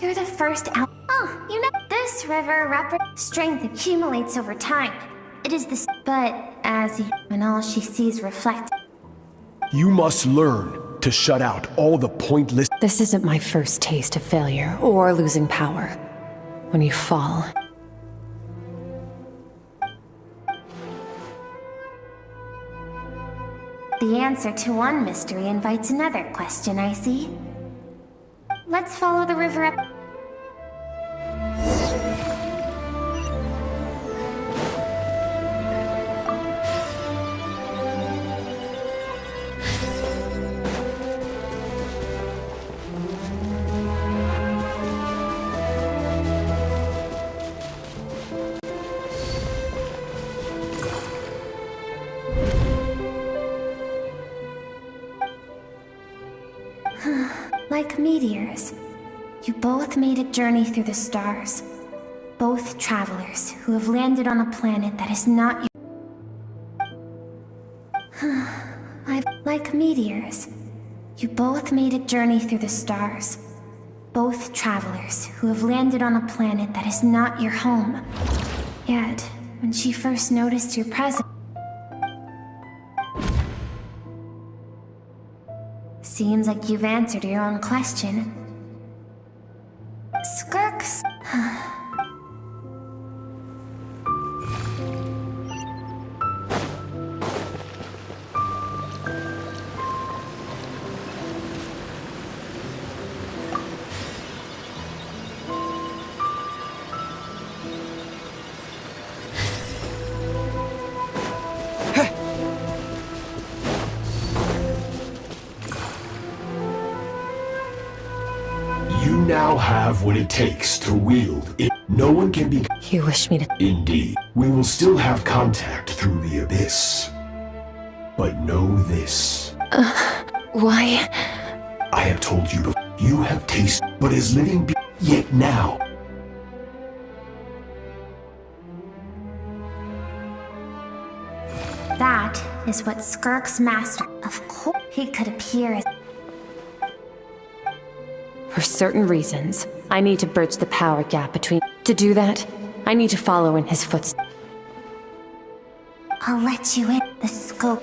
You're the first out... Oh, you know, this river strength accumulates over time. It is this... But as you... When all she sees reflect... You must learn to shut out all the pointless... This isn't my first taste of failure or losing power. When you fall... The answer to one mystery invites another question, I see. Let's follow the river up... Like meteors, you both made a journey through the stars. Both travelers who have landed on a planet that is not your... Like meteors, you both made a journey through the stars. Both travelers who have landed on a planet that is not your home. Yet, when she first noticed your presence... Seems like you've answered your own question. Skirk's... now have what it takes to wield it. No one can be... You wish me to... Indeed. We will still have contact through the abyss. But know this. Why? I have told you before. You have tasted, but as living be... Yet now... That is what Skirk's master... Of course, he could appear as... For certain reasons, I need to bridge the power gap between... To do that, I need to follow in his footsteps. I'll let you in the scope.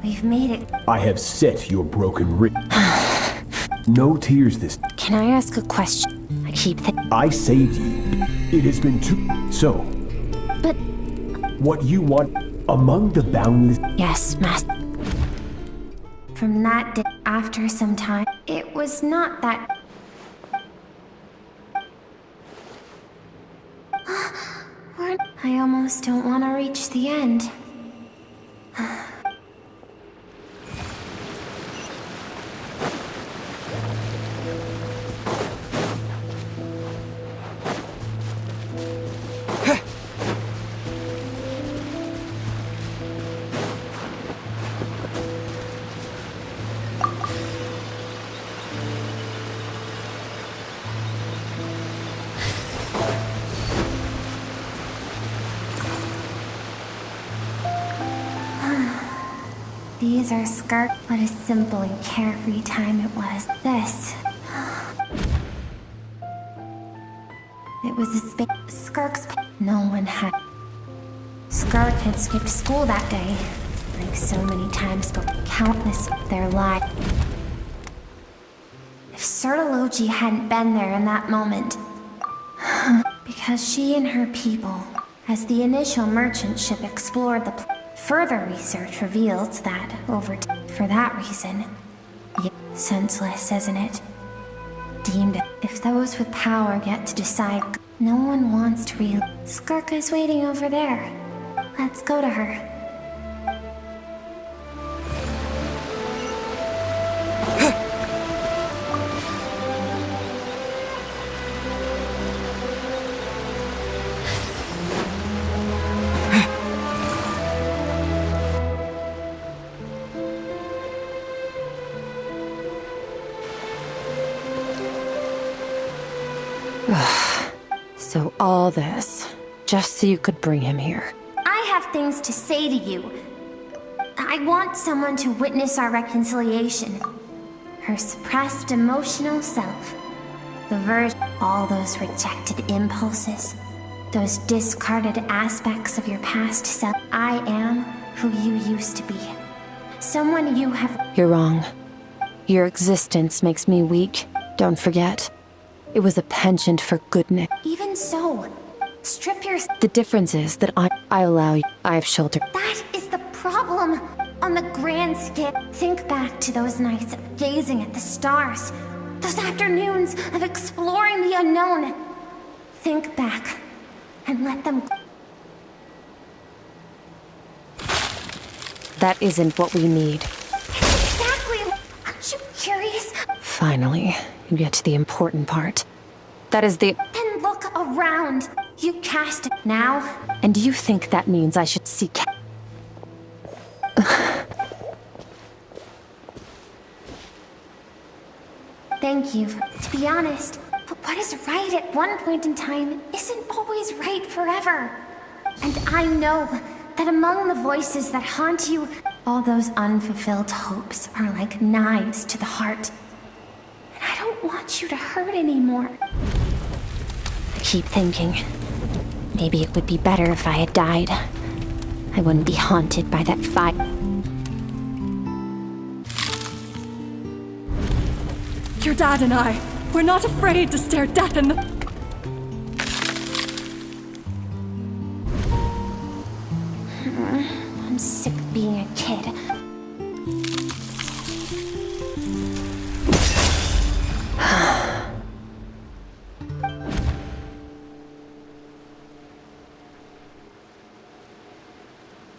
We've made it. I have set your broken wrist. No tears this. Can I ask a question? I keep thinking. I saved you. It has been too... So... But... What you want among the boundless... Yes, Master. From that day, after some time, it was not that... I almost don't want to reach the end. These are Skirk. What a simple and carefree time it was. This. It was a Skirk's. No one had. Skirk had skipped school that day, like so many times, but countless of their lives. If Sertology hadn't been there in that moment, because she and her people, as the initial merchant ship explored the further research revealed that, for that reason, senseless, isn't it? Deemed if those with power get to decide, no one wants to Skirk is waiting over there. Let's go to her. So all this, just so you could bring him here. I have things to say to you. I want someone to witness our reconciliation. Her suppressed emotional self. The version, all those rejected impulses. Those discarded aspects of your past self. I am who you used to be. Someone you have... You're wrong. Your existence makes me weak. Don't forget. It was a penchant for goodness. Even so, strip your... The difference is that I allow you. I have shelter. That is the problem. On the grand scale, think back to those nights of gazing at the stars. Those afternoons of exploring the unknown. Think back and let them... That isn't what we need. Exactly. Aren't you curious? Finally, you get to the important part. That is the... Then look around. You cast it now. And do you think that means I should seek... Thank you. To be honest, but what is right at one point in time isn't always right forever. And I know that among the voices that haunt you, all those unfulfilled hopes are like knives to the heart. And I don't want you to hurt anymore. I keep thinking, maybe it would be better if I had died. I wouldn't be haunted by that fire. Your dad and I, we're not afraid to stare death in the... I'm sick of being a kid.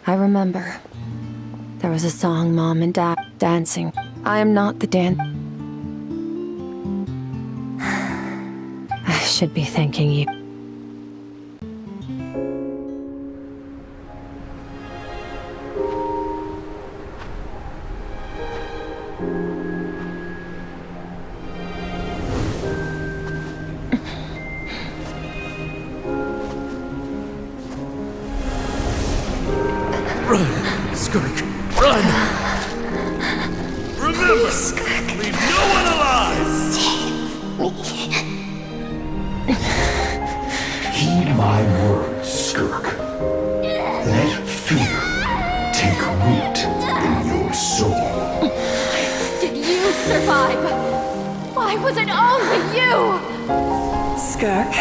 I remember. There was a song Mom and Dad dancing. I am not the I should be thanking you. Run, Skirk, run! Remember, leave no one alive! Heed my words, Skirk. Let fear take root in your soul. Did you survive? Why was it only you? Skirk,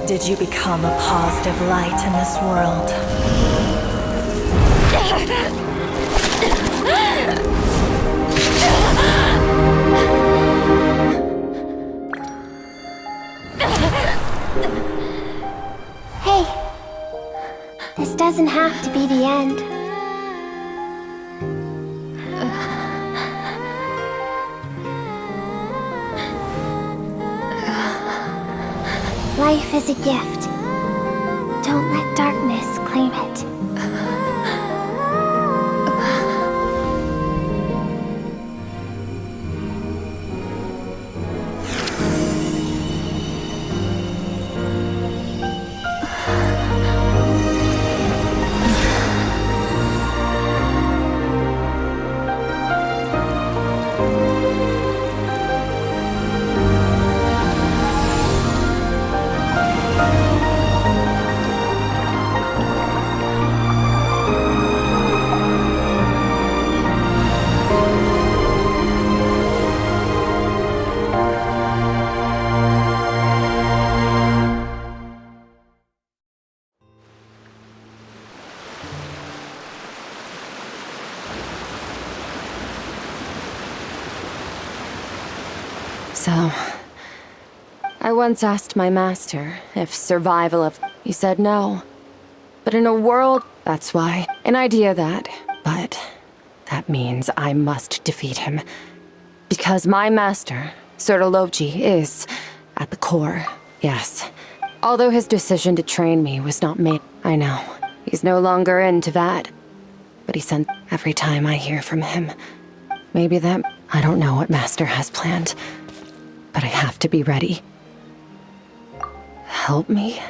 did you become a positive light in this world? Hey, this doesn't have to be the end. Life is a gift. Don't let darkness claim it. So, I once asked my master if survival of... He said no. But in a world, that's why. An idea but that means I must defeat him. Because my master, Sertalovji, is at the core, yes. Although his decision to train me was not made, I know. He's no longer into that. But he sent every time I hear from him. Maybe that... I don't know what master has planned. But I have to be ready. Help me?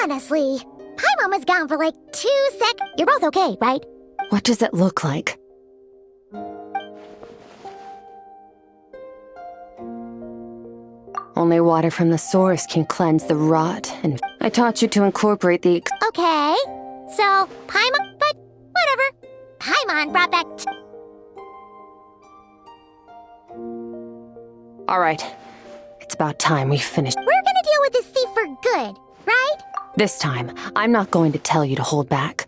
Honestly, Paimon was gone for like 2 seconds. You're both okay, right? What does it look like? Only water from the source can cleanse the rot, and I taught you to incorporate the... Okay, so Paimon, but whatever. Paimon brought back... Alright, it's about time we finished. We're gonna deal with this thief for good, right? This time, I'm not going to tell you to hold back.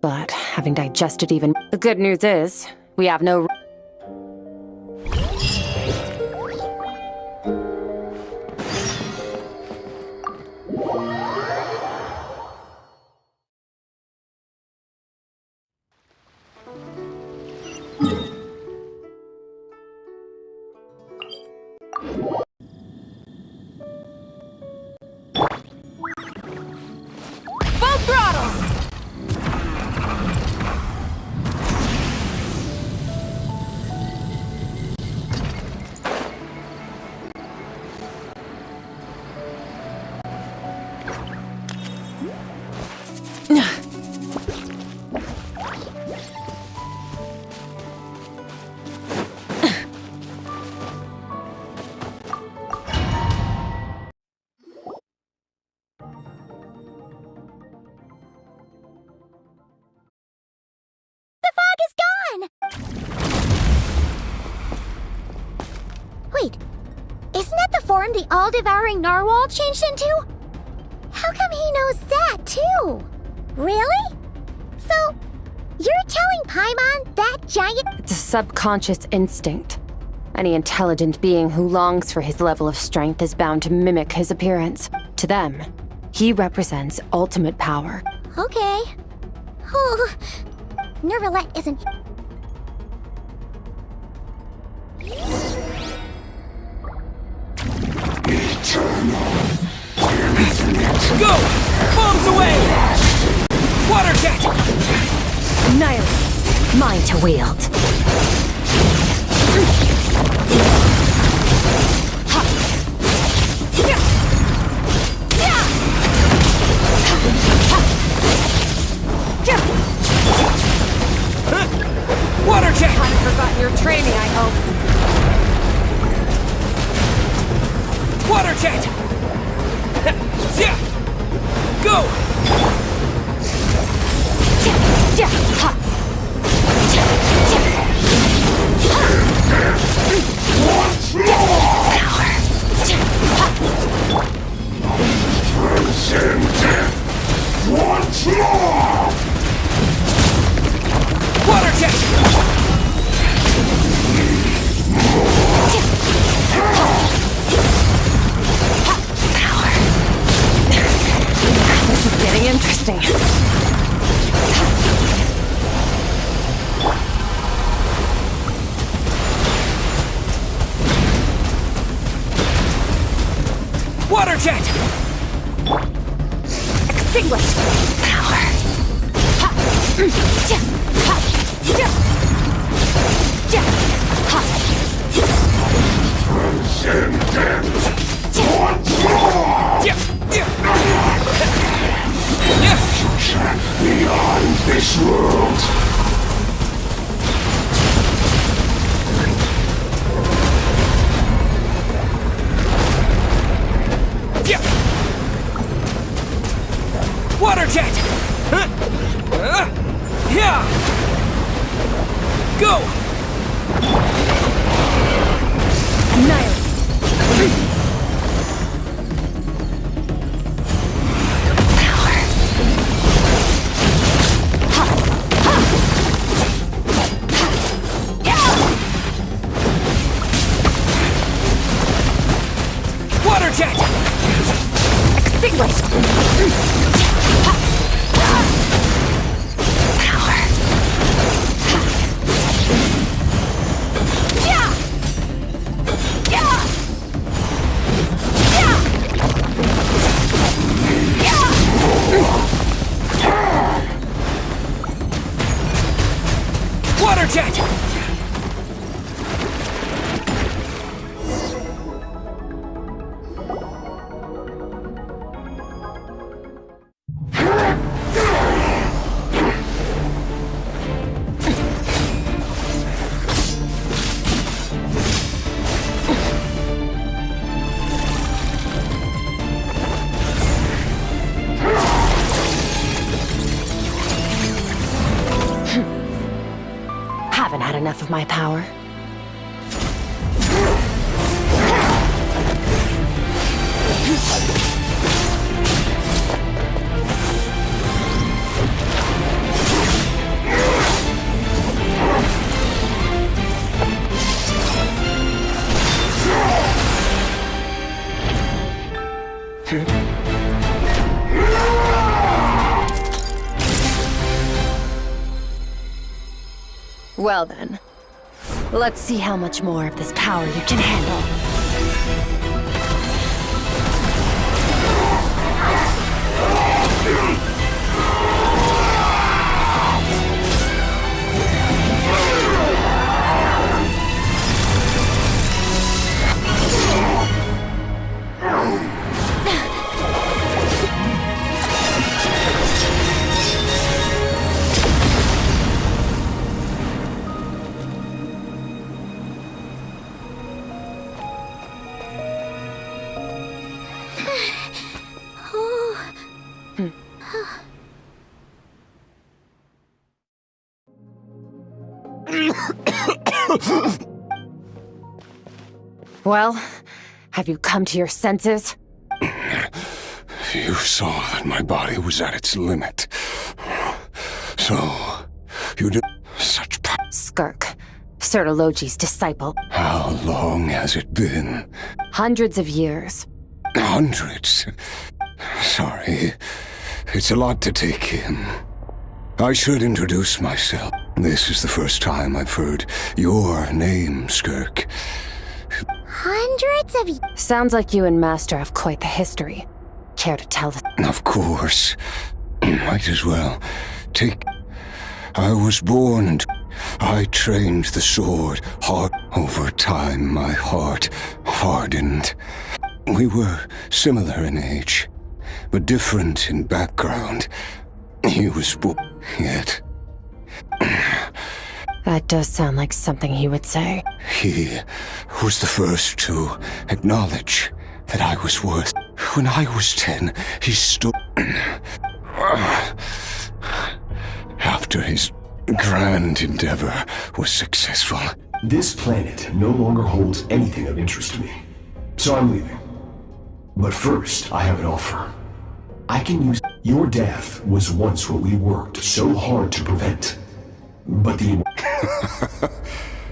But having digested even... The good news is, we have no... form the all-devouring narwhal changed into? How come he knows that, too? Really? So, you're telling Paimon that giant— It's a subconscious instinct. Any intelligent being who longs for his level of strength is bound to mimic his appearance. To them, he represents ultimate power. Okay. Oh, Nervalette isn't— Go! Bombs away! Water jet! Annihilate. Mine to wield. Water jet! Haven't forgotten your training, I hope. Water jet! Go! Once more! Water jet! This is getting interesting. Water jet! Extinguish. Power. Once more! Beyond this world! Water jet! Go! Annihilate. Water jet! Extinguished. Water jet! Haven't had enough of my power. Well then, let's see how much more of this power you can handle. Well, Have you come to your senses? You saw that my body was at its limit. So, you did such Skirk, Sertologi's disciple. How long has it been? Hundreds of years. Hundreds? Sorry. It's a lot to take in. I should introduce myself. This is the first time I've heard your name, Skirk. Hundreds of... Sounds like you and Master have quite the history. Care to tell us? Of course. Might as well. I was born and I trained the sword hard. Over time, my heart hardened. We were similar in age, but different in background. He was born, yet... That does sound like something he would say. He was the first to acknowledge that I was worth. When I was 10, he stood... After his grand endeavor was successful. This planet no longer holds anything of interest to me, so I'm leaving. But first, I have an offer. I can use... Your death was once what we worked so hard to prevent. But the...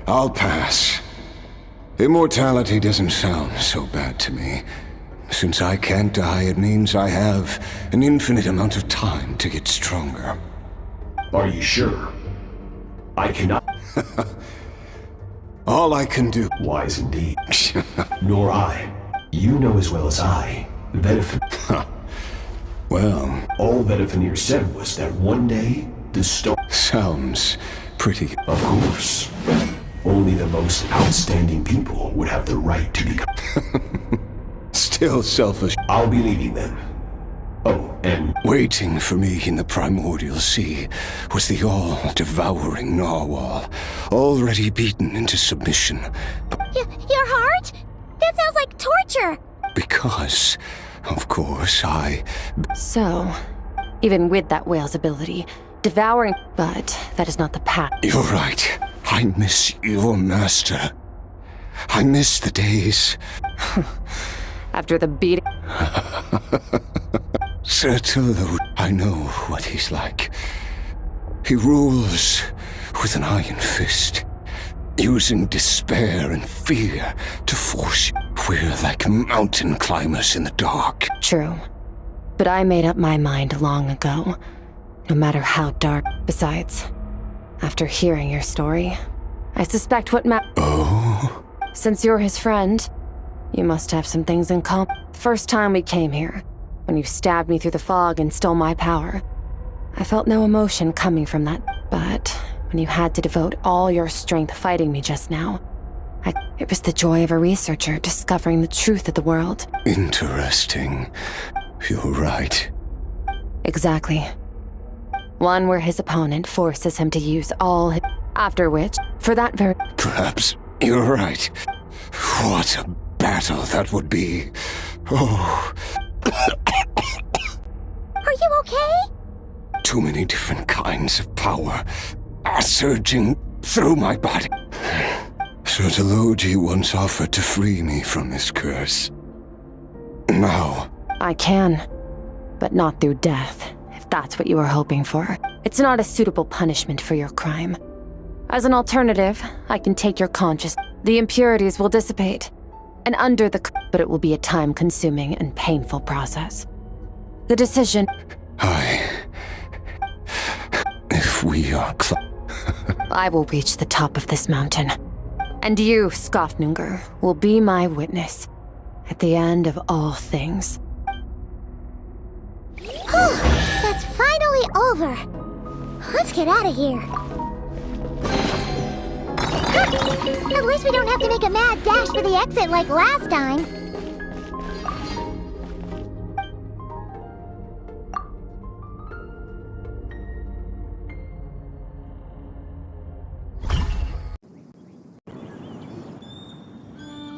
I'll pass. Immortality doesn't sound so bad to me. Since I can't die, it means I have an infinite amount of time to get stronger. Are you sure? I cannot... All I can do... Wise indeed. Nor I. You know as well as I that if... Well... All that Vanir said was that one day, the star... Sounds pretty... Of course. Only the most outstanding people would have the right to become... Still selfish. I'll be leaving then. Oh, and... Waiting for me in the primordial sea was the all-devouring narwhal, already beaten into submission. Your heart? That sounds like torture! Because, of course, So, even with that whale's ability, devouring... But that is not the path. You're right. I miss your master. I miss the days. After the beating... Sertolo, I know what he's like. He rules with an iron fist, using despair and fear to force you. We're like mountain climbers in the dark. True. But I made up my mind long ago, no matter how dark. Besides, after hearing your story, I suspect what Oh? Since you're his friend, you must have some things in common. First time we came here, when you stabbed me through the fog and stole my power, I felt no emotion coming from that. But when you had to devote all your strength fighting me just now, it was the joy of a researcher discovering the truth of the world. Interesting. You're right. Exactly. One where his opponent forces him to use all his... After which, for that very... Perhaps you're right. What a battle that would be. Oh... Are you okay? Too many different kinds of power are surging through my body. Sertologi once offered to free me from this curse. Now... I can, but not through death, if that's what you were hoping for. It's not a suitable punishment for your crime. As an alternative, I can take your conscious... The impurities will dissipate, and under the... But it will be a time-consuming and painful process. The decision... If we are I will reach the top of this mountain. And you, Skofnunger, will be my witness. At the end of all things. That's finally over. Let's get out of here. At least we don't have to make a mad dash for the exit like last time.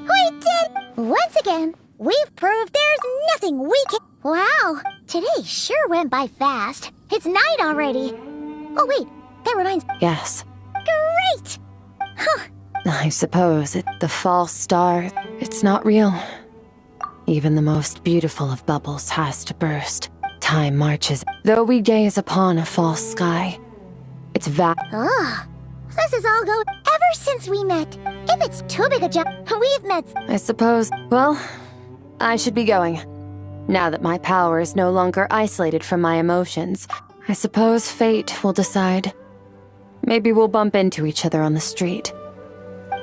We did! Once again, we've proved there's nothing we can... Wow, today sure went by fast. It's night already. Oh wait, that reminds... Yes. Great! Huh. I suppose the false star, it's not real. Even the most beautiful of bubbles has to burst. Time marches. Though we gaze upon a false sky, it's Oh, this is all go ever since we met. If it's too big a jump, we've met. I suppose. Well, I should be going. Now that my power is no longer isolated from my emotions, I suppose fate will decide. Maybe we'll bump into each other on the street.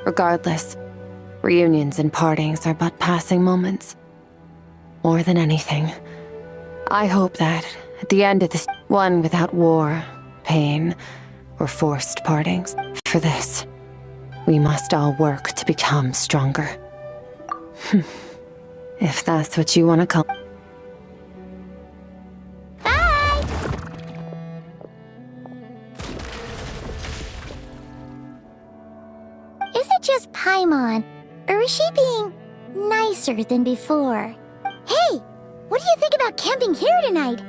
Regardless, reunions and partings are but passing moments. More than anything, I hope that, at the end of this, one without war, pain, or forced partings, for this, we must all work to become stronger. If that's what you want to call. Is it just Paimon, or is she being nicer than before? Hey, what do you think about camping here tonight?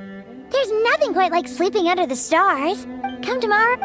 There's nothing quite like sleeping under the stars. Come tomorrow.